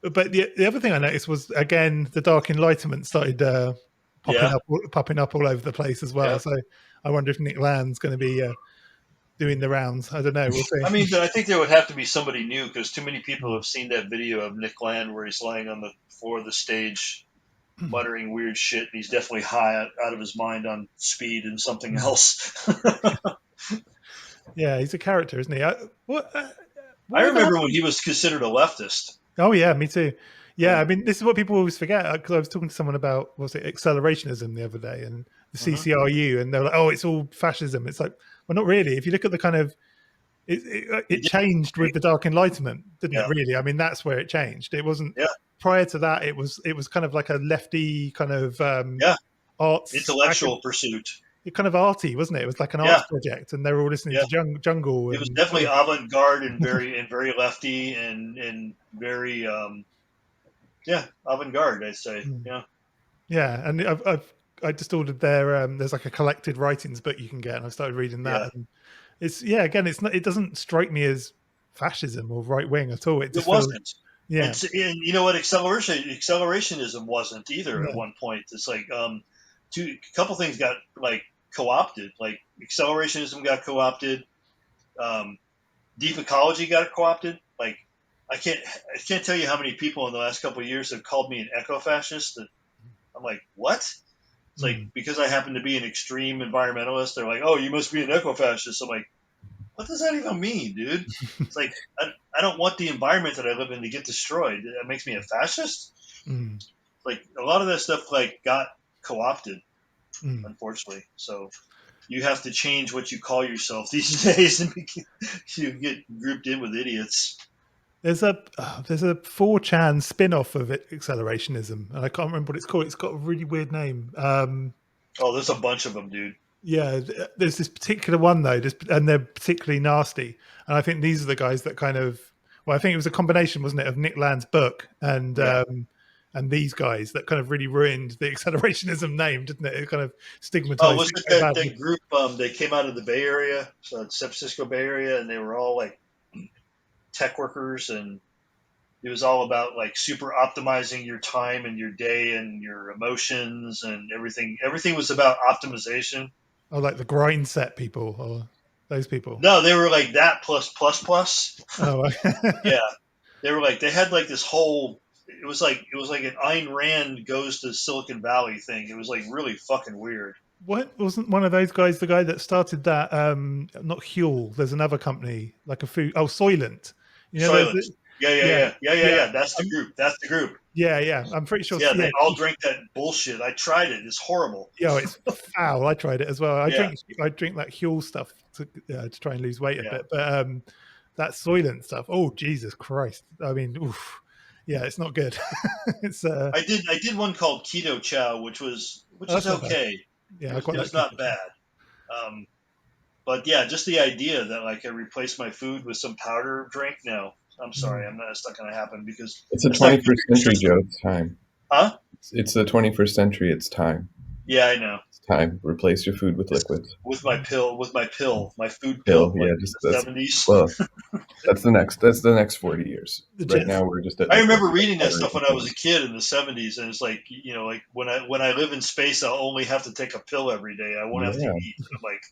But the other thing I noticed was again the dark enlightenment started popping up all over the place as well. Yeah. So I wonder if Nick Land's going to be doing the rounds. I don't know. We'll see. I mean, I think there would have to be somebody new because too many people have seen that video of Nick Land where he's lying on the floor of the stage muttering weird shit, and he's definitely high out of his mind on speed and something else. Yeah, he's a character, isn't he? I remember when he was considered a leftist. Oh yeah, me too. Yeah, I mean, this is what people always forget because I was talking to someone about accelerationism the other day and the CCRU, and they're like, "Oh, it's all fascism." It's like, well, not really. If you look at the kind of it changed with the Dark Enlightenment, didn't it? Really, I mean, that's where it changed. It wasn't prior to that. It was kind of like a lefty kind of arts intellectual pursuit. It kind of arty, wasn't it? It was like an arts project, and they were all listening to Jungle. It was definitely avant-garde and very lefty and very avant-garde. I'd say, yeah. And I just ordered there's like a collected writings book you can get, and I started reading that. Yeah. And it's again, it's not. It doesn't strike me as fascism or right wing at all. It wasn't. Yeah, and you know what? Accelerationism wasn't either at one point. It's like a couple things got like co-opted. Like accelerationism got co-opted. Deep ecology got co-opted. Like I can't tell you how many people in the last couple of years have called me an eco-fascist. I'm like, what? It's like because I happen to be an extreme environmentalist, they're like, oh, you must be an eco-fascist. I'm like, what does that even mean, dude? It's like I don't want the environment that I live in to get destroyed. That makes me a fascist. Like a lot of that stuff like got co-opted, unfortunately. So you have to change what you call yourself these days, and you get grouped in with idiots. There's a 4chan spin-off of it, Accelerationism, and I can't remember what it's called. It's got a really weird name. Oh, there's a bunch of them, dude. Yeah, there's this particular one though, and they're particularly nasty. And I think these are the guys that kind of, well, I think it was a combination, wasn't it, of Nick Land's book and these guys that kind of really ruined the accelerationism name, didn't it? It kind of stigmatized. Oh, was it so that group? They came out of the Bay Area, so San Francisco Bay Area, and they were all like tech workers, and it was all about like super optimizing your time and your day and your emotions and everything. Everything was about optimization. Oh, like the grind set people or those people? No, they were like that plus plus plus. Oh, yeah, they were like they had like this whole. It was like an Ayn Rand goes to Silicon Valley thing. It was like really fucking weird. What wasn't one of those guys the guy that started that? Not Huel. There's another company like a food. Oh, Soylent. You know, Silence. Yeah. That's the group. That's the group. Yeah. I'm pretty sure. Yeah, they all drink that bullshit. I tried it. It's horrible. Yeah, it's foul. I tried it as well. I drink that Huel stuff to try and lose weight a bit, but that Soylent stuff. Oh, Jesus Christ! I mean, oof. Yeah, it's not good. It's. I did one called Keto Chow, which is okay. Yeah, it was not bad. But yeah, just the idea that like I replace my food with some powder drink. No, I'm sorry, it's not going to happen because it's a 21st century, Joe. It's time. Huh? It's the 21st century. It's time. Yeah, I know. It's time. Replace your food with liquids. With my food pill. Like Yeah, just the 70s. Well, that's the next 40 years. Right now, we're just. I remember reading that stuff when I was a kid in the 70s, and it's like like when I live in space, I'll only have to take a pill every day. I won't have to eat. I'm like,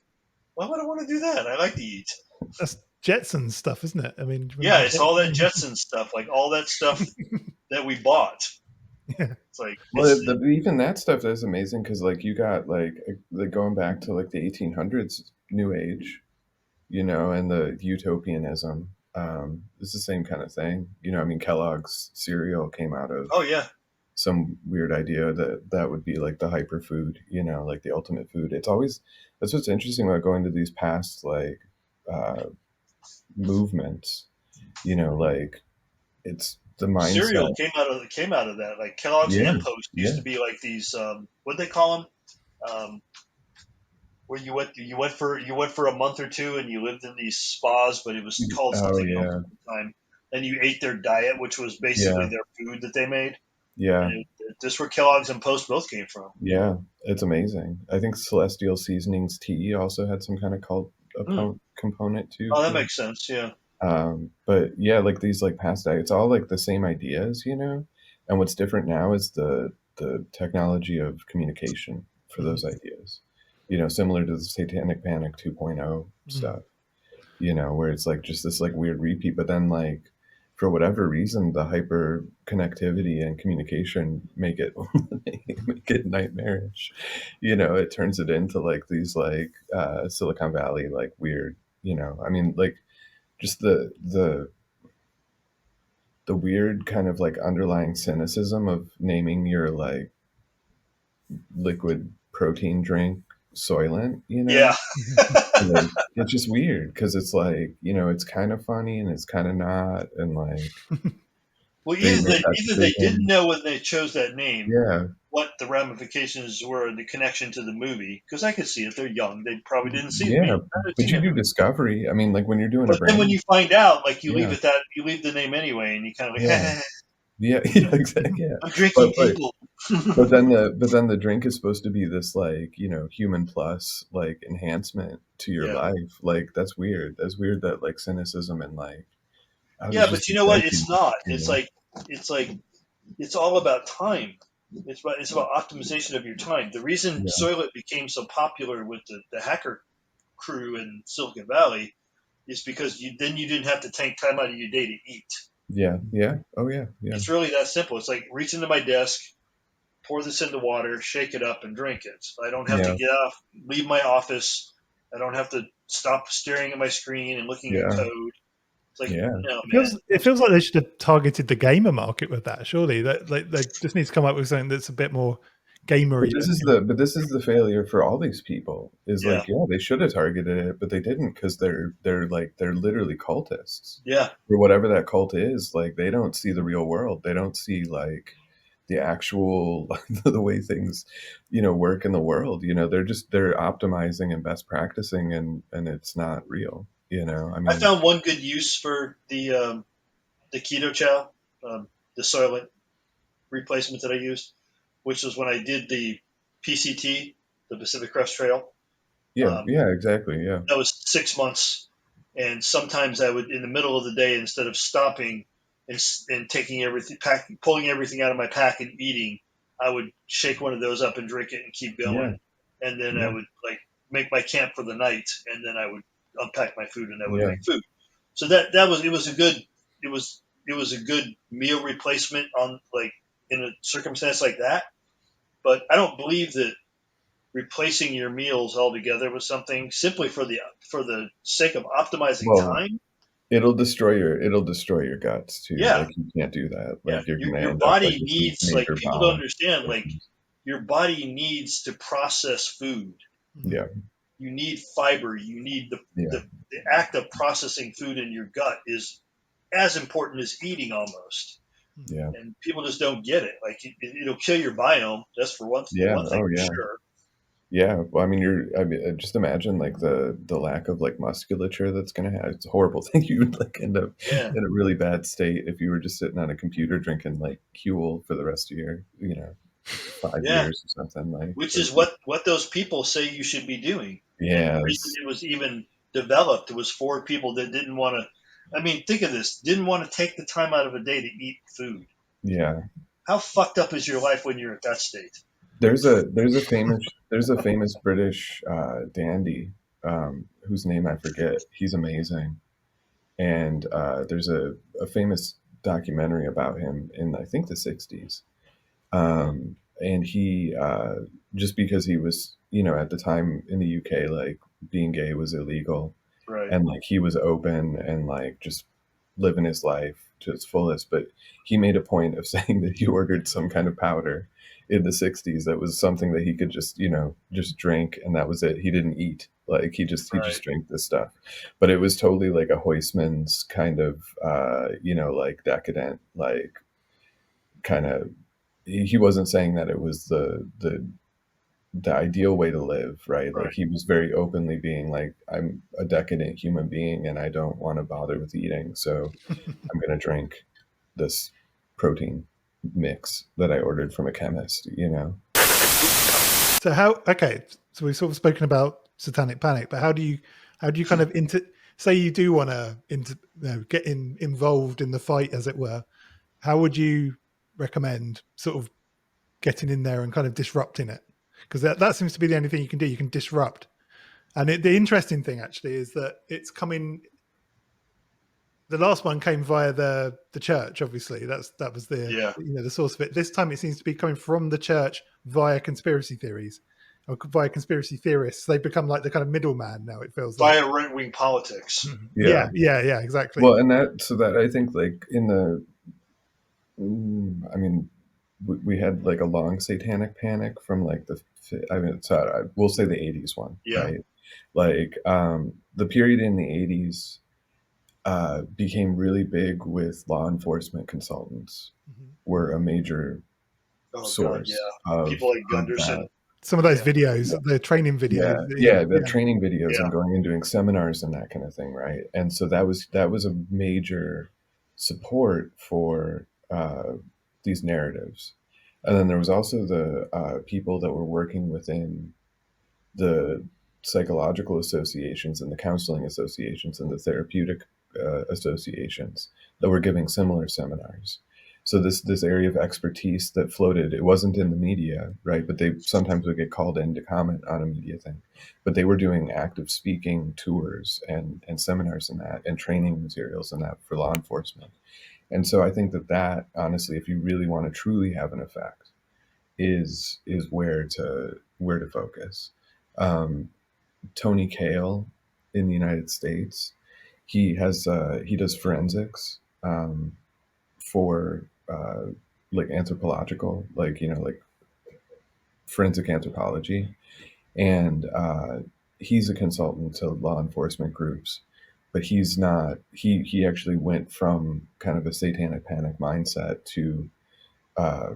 why would I want to do that? I like to eat. That's Jetsons stuff, isn't it? I mean, yeah, it's all that Jetsons stuff, like all that stuff that we bought. Yeah, it's like even that stuff is amazing because like you got like going back to like the 1800s New Age, and the utopianism. It's the same kind of thing. I mean, Kellogg's cereal came out of some weird idea that would be like the hyperfood, like the ultimate food. That's what's interesting about going to these past like movements, like it's the mindset. Cereal came out of that. Like Kellogg's and Post used to be like these what they call them, where you went for a month or two and you lived in these spas, but it was called something else at the time. And you ate their diet, which was basically their food that they made. Yeah, this where Kellogg's and Post both came from. Yeah, it's amazing. I think Celestial Seasonings tea also had some kind of component too. Oh, that makes sense. Yeah. But yeah, like these like past diets, it's all like the same ideas, and what's different now is the technology of communication for those ideas, similar to the Satanic Panic 2.0 stuff, where it's like just this like weird repeat, but then like for whatever reason, the hyper connectivity and communication make it nightmarish. It turns it into like these like Silicon Valley like weird. I mean, like just the weird kind of like underlying cynicism of naming your like liquid protein drink Soylent. Yeah. Like, it's just weird because it's like it's kind of funny and it's kind of not, and like well, either they didn't know when they chose that name what the ramifications were, the connection to the movie, because I could see if they're young they probably didn't see the but you do discovery. I mean, like when you're doing but then when you find out, like you leave the name anyway, and you kind of like exactly. I'm drinking people. but then the drink is supposed to be this like human plus like enhancement to your life. Like that's weird. That's weird that like cynicism and like but you know what? It's not. It's like it's all about time. It's about optimization of your time. The reason Yeah. Soylent became so popular with the hacker crew in Silicon Valley is because you didn't have to take time out of your day to eat. Yeah. Yeah. Oh yeah. Yeah. It's really that simple. It's like reach into my desk, pour this into water, shake it up, and drink it. I don't have to Yeah. get off, leave my office. I don't have to stop staring at my screen and looking at Yeah. code. It's like, Yeah. no, man. It feels like they should have targeted the gamer market with that. Surely, that like they just need to come up with something that's a bit more gamery. But this is the failure for all these people. Is Yeah. like, yeah, they should have targeted it, but they didn't because they're literally cultists. Yeah. For whatever that cult is, like they don't see the real world. They don't see like the actual the way things, work in the world. They're optimizing and best practicing, and it's not real. I I mean, found one good use for the keto chow, the Soylent replacement that I used, which was when I did the PCT, the Pacific Crest Trail. yeah, yeah, exactly, yeah, That was 6 months, and sometimes I would, in the middle of the day, instead of stopping and taking everything, pulling everything out of my pack and eating, I would shake one of those up and drink it and keep yeah, going, and then I yeah, would like make my camp for the night, and then I would unpack my food and I would yeah. make food. So that was it was a good meal replacement on like in a circumstance like that. But I don't believe that replacing your meals altogether with something simply for the sake of optimizing Well, time. it'll destroy your guts too. Yeah, Like you can't do that. yeah. Like you're gonna Your end up like body with some needs, like, major people don't bowel understand, like, issues. your body needs to process food. Yeah, You need fiber. You need yeah, the act of processing food in your gut is as important as eating almost. yeah, And people just don't get it. Like it'll kill your biome. That's for yeah. one thing Oh for yeah. sure. Yeah, well, I mean, just imagine like the lack of like musculature that's gonna have. It's a horrible thing. You would like end up Yeah, in a really bad state if you were just sitting on a computer drinking like Huel for the rest of your, 5 yeah. years or something like. Which But is what those people say you should be doing. And the reason yes, it was even developed was for people that didn't want to. I mean, think of this: didn't want to take the time out of a day to eat food. yeah. How fucked up is your life when you're at that state? There's a famous British dandy whose name I forget. He's amazing, and there's a famous documentary about him in I think the '60s. And he just because he was at the time in the UK, like being gay was illegal, Right, and like he was open and like just living his life to its fullest, but he made a point of saying that he ordered some kind of powder in the '60s that was something that he could just drink, and that was it. He didn't eat, like he just right, drank this stuff, but it was totally like a Huysman's kind of like decadent, like kind of. He wasn't saying that it was the ideal way to live, right? Like right. he was very openly being like, I'm a decadent human being and I don't want to bother with eating, so I'm going to drink this protein mix that I ordered from a chemist. So so we've sort of spoken about Satanic Panic, but how do you kind of say you do want to get involved in the fight, as it were? How would you recommend sort of getting in there and kind of disrupting it? Because that seems to be the only thing you can do. You can disrupt. And the interesting thing actually is that it's coming. The last one came via the church. Obviously, that was the Yeah, the source of it. This time, it seems to be coming from the church via conspiracy theories or via conspiracy theorists. They've become like the kind of middleman now. It feels like. via right wing politics. Yeah. Yeah, exactly. Well, and that I think like in the, I mean, we had like a long satanic panic from like I mean, we'll say the '80s one, Yeah. right? Like the period in the '80s became really big with law enforcement consultants were a major Oh God, yeah. source of People like that. Gunderson. Some of those Yeah, videos, the training videos. Yeah, the training videos yeah, and going and doing seminars and that kind of thing, right? And so that was a major support for these narratives. And then there was also the people that were working within the psychological associations and the counseling associations and the therapeutic associations that were giving similar seminars. So this area of expertise that floated, it wasn't in the media, right? But they sometimes would get called in to comment on a media thing. But they were doing active speaking tours and seminars and that, and training materials and that for law enforcement. And so I think that honestly, if you really want to truly have an effect, is where to focus. Um, Tony Cale in the United States, he does forensics for like anthropological, like like forensic anthropology, and he's a consultant to law enforcement groups. But he's not. He actually went from kind of a satanic panic mindset to uh,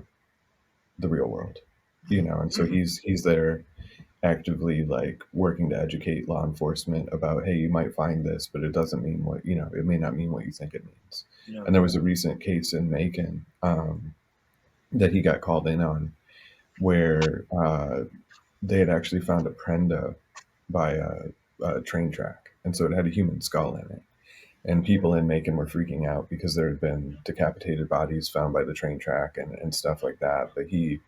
the real world, and so he's there actively like working to educate law enforcement about, hey, you might find this, but it doesn't mean what it may not mean what you think it means. Yeah. And there was a recent case in Macon that he got called in on, where they had actually found a prenda by a train track, and so it had a human skull in it. And people in Macon were freaking out because there had been decapitated bodies found by the train track and stuff like that. But he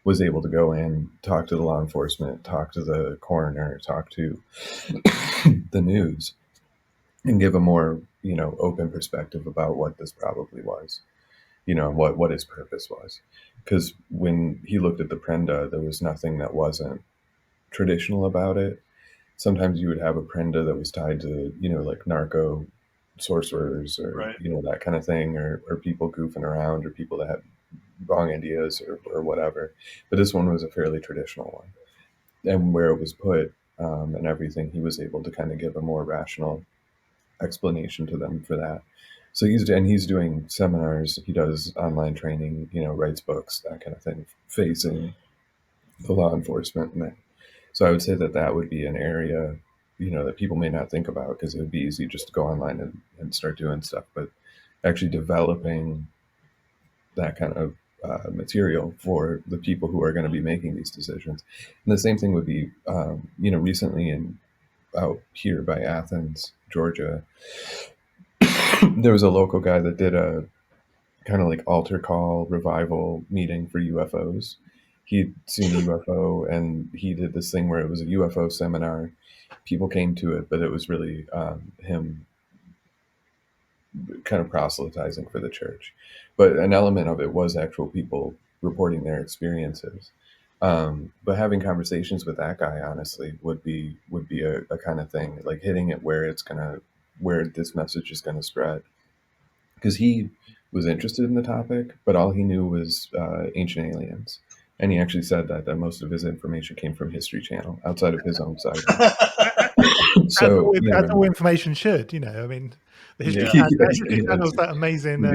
was able to go in, talk to the law enforcement, talk to the coroner, talk to the news, and give a more open perspective about what this probably was, what his purpose was. Because when he looked at the prenda, there was nothing that wasn't traditional about it. Sometimes you would have a prenda that was tied to like narco sorcerers, or Right. that kind of thing, or people goofing around, or people that had wrong ideas, or whatever. But this one was a fairly traditional one, and where it was put and everything, he was able to kind of give a more rational explanation to them for that. So he's doing seminars, he does online training, writes books, that kind of thing, facing the law enforcement. And so I would say that would be an area, that people may not think about, because it would be easy just to go online and start doing stuff, but actually developing that kind of material for the people who are going to be making these decisions. And the same thing would be, recently out here by Athens, Georgia, there was a local guy that did a kind of like altar call revival meeting for UFOs. He'd seen a UFO, and he did this thing where it was a UFO seminar. People came to it, but it was really him kind of proselytizing for the church. But an element of it was actual people reporting their experiences. But having conversations with that guy, honestly, would be a kind of thing, like hitting it where this message is gonna spread. Because he was interested in the topic, but all he knew was ancient aliens. And he actually said that most of his information came from History Channel outside of his own site. So, as all information should, I mean, the History Channel is that amazing.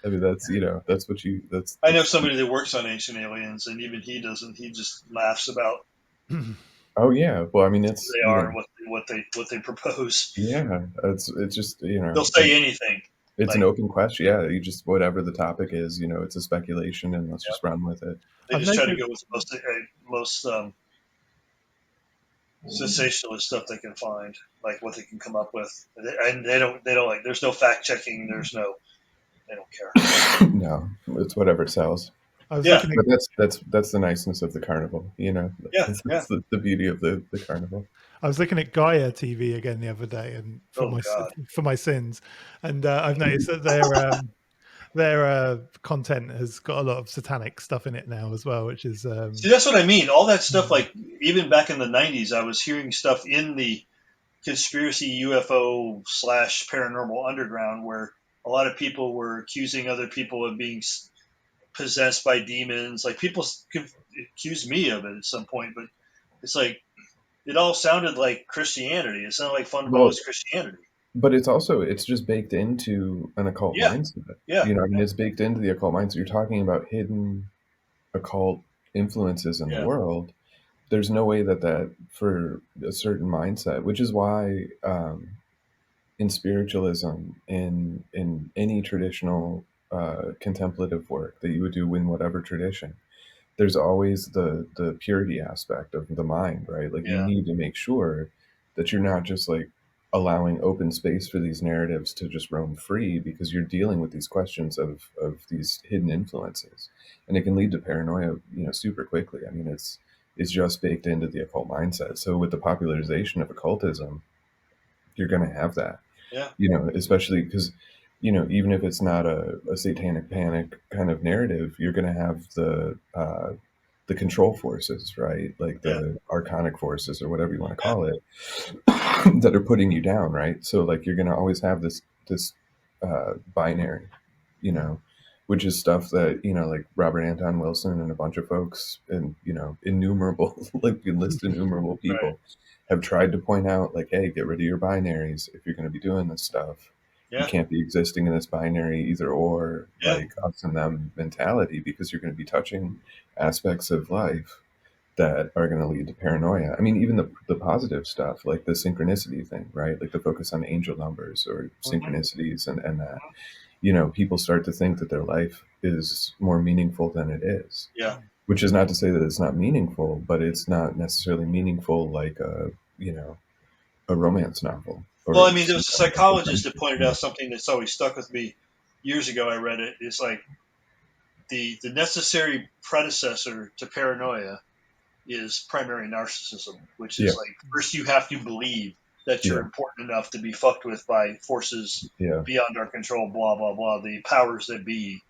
I mean, that's what that's. I know somebody that works on ancient aliens, and even he doesn't. He just laughs about. Oh yeah, well, I mean, it's they are what they propose. Yeah, it's just they'll say anything. It's an open question. Yeah, you just whatever the topic is, it's a speculation, and let's just run with it. They just try to go with the most sensationalist stuff they can find, like what they can come up with, and they don't like. There's no fact checking. They don't care. No, it's whatever sells. But that's the niceness of the carnival, That's the beauty of the carnival. I was looking at Gaia TV again the other day, and for my sins, and I've noticed that their content has got a lot of satanic stuff in it now as well, which is see, that's what I mean. All that stuff, like even back in the 90s, I was hearing stuff in the conspiracy UFO / paranormal underground where a lot of people were accusing other people of being possessed by demons. Like people accused me of it at some point, but it's like it all sounded like Christianity. It sounded like fundamentalist Christianity. But it's just baked into an occult mindset. Yeah. I mean, it's baked into the occult mindset. You're talking about hidden occult influences in the world. There's no way that for a certain mindset, which is why in spiritualism, in any traditional contemplative work that you would do in whatever tradition, there's always the purity aspect of the mind, right? Like you need to make sure that you're not just like allowing open space for these narratives to just roam free, because you're dealing with these questions of these hidden influences, and it can lead to paranoia, super quickly. I mean, it's just baked into the occult mindset. So with the popularization of occultism, you're going to have that, Yeah. especially because, even if it's not a satanic panic kind of narrative, you're going to have the control forces, right? Like the archonic forces, or whatever you want to call it, that are putting you down, right? So like you're going to always have this binary, which is stuff that, like Robert Anton Wilson and a bunch of folks, and innumerable, like you list innumerable people, have tried to point out, like, hey, get rid of your binaries if you're going to be doing this stuff. You can't be existing in this binary either or, like us and them mentality, because you're going to be touching aspects of life that are going to lead to paranoia. I mean, even the positive stuff, like the synchronicity thing, right? Like the focus on angel numbers or synchronicities, and that, people start to think that their life is more meaningful than it is. Yeah. Which is not to say that it's not meaningful, but it's not necessarily meaningful like a romance novel. Well, I mean, there was a psychologist that pointed out something that's always stuck with me. Years ago, I read it. It's like the necessary predecessor to paranoia is primary narcissism, which is like, first you have to believe that you're important enough to be fucked with by forces beyond our control, blah, blah, blah, the powers that be.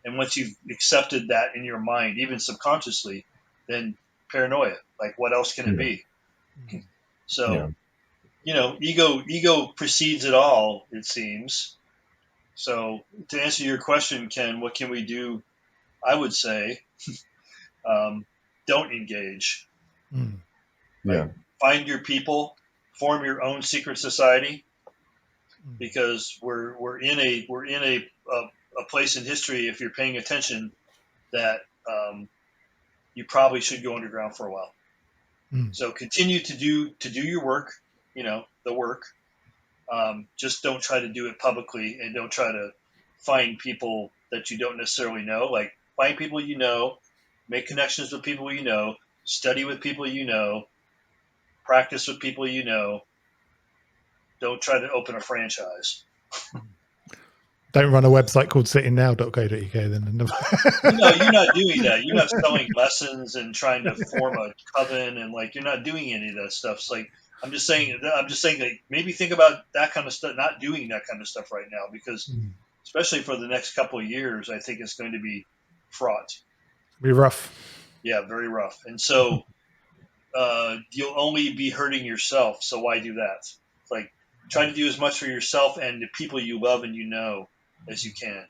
And once you've accepted that in your mind, even subconsciously, then paranoia, like what else can it be? So, ego precedes it all, it seems. So to answer your question, Ken, what can we do? I would say, don't engage. Like, find your people, form your own secret society, because we're in a place in history, if you're paying attention, that you probably should go underground for a while. So continue to do your work, the work. Just don't try to do it publicly, and don't try to find people that you don't necessarily know. Like, find people you know, make connections with people you know, study with people you know, practice with people you know. Don't try to open a franchise. Don't run a website called sittingnow.co.uk then. No, you're not doing that. You're not selling lessons and trying to form a coven, and like, you're not doing any of that stuff. It's like, I'm just saying like, maybe think about that kind of stuff, not doing that kind of stuff right now, because especially for the next couple of years, I think it's going to be fraught. Be rough. Yeah, very rough. And so you'll only be hurting yourself. So why do that? Like, try to do as much for yourself and the people you love and as you can.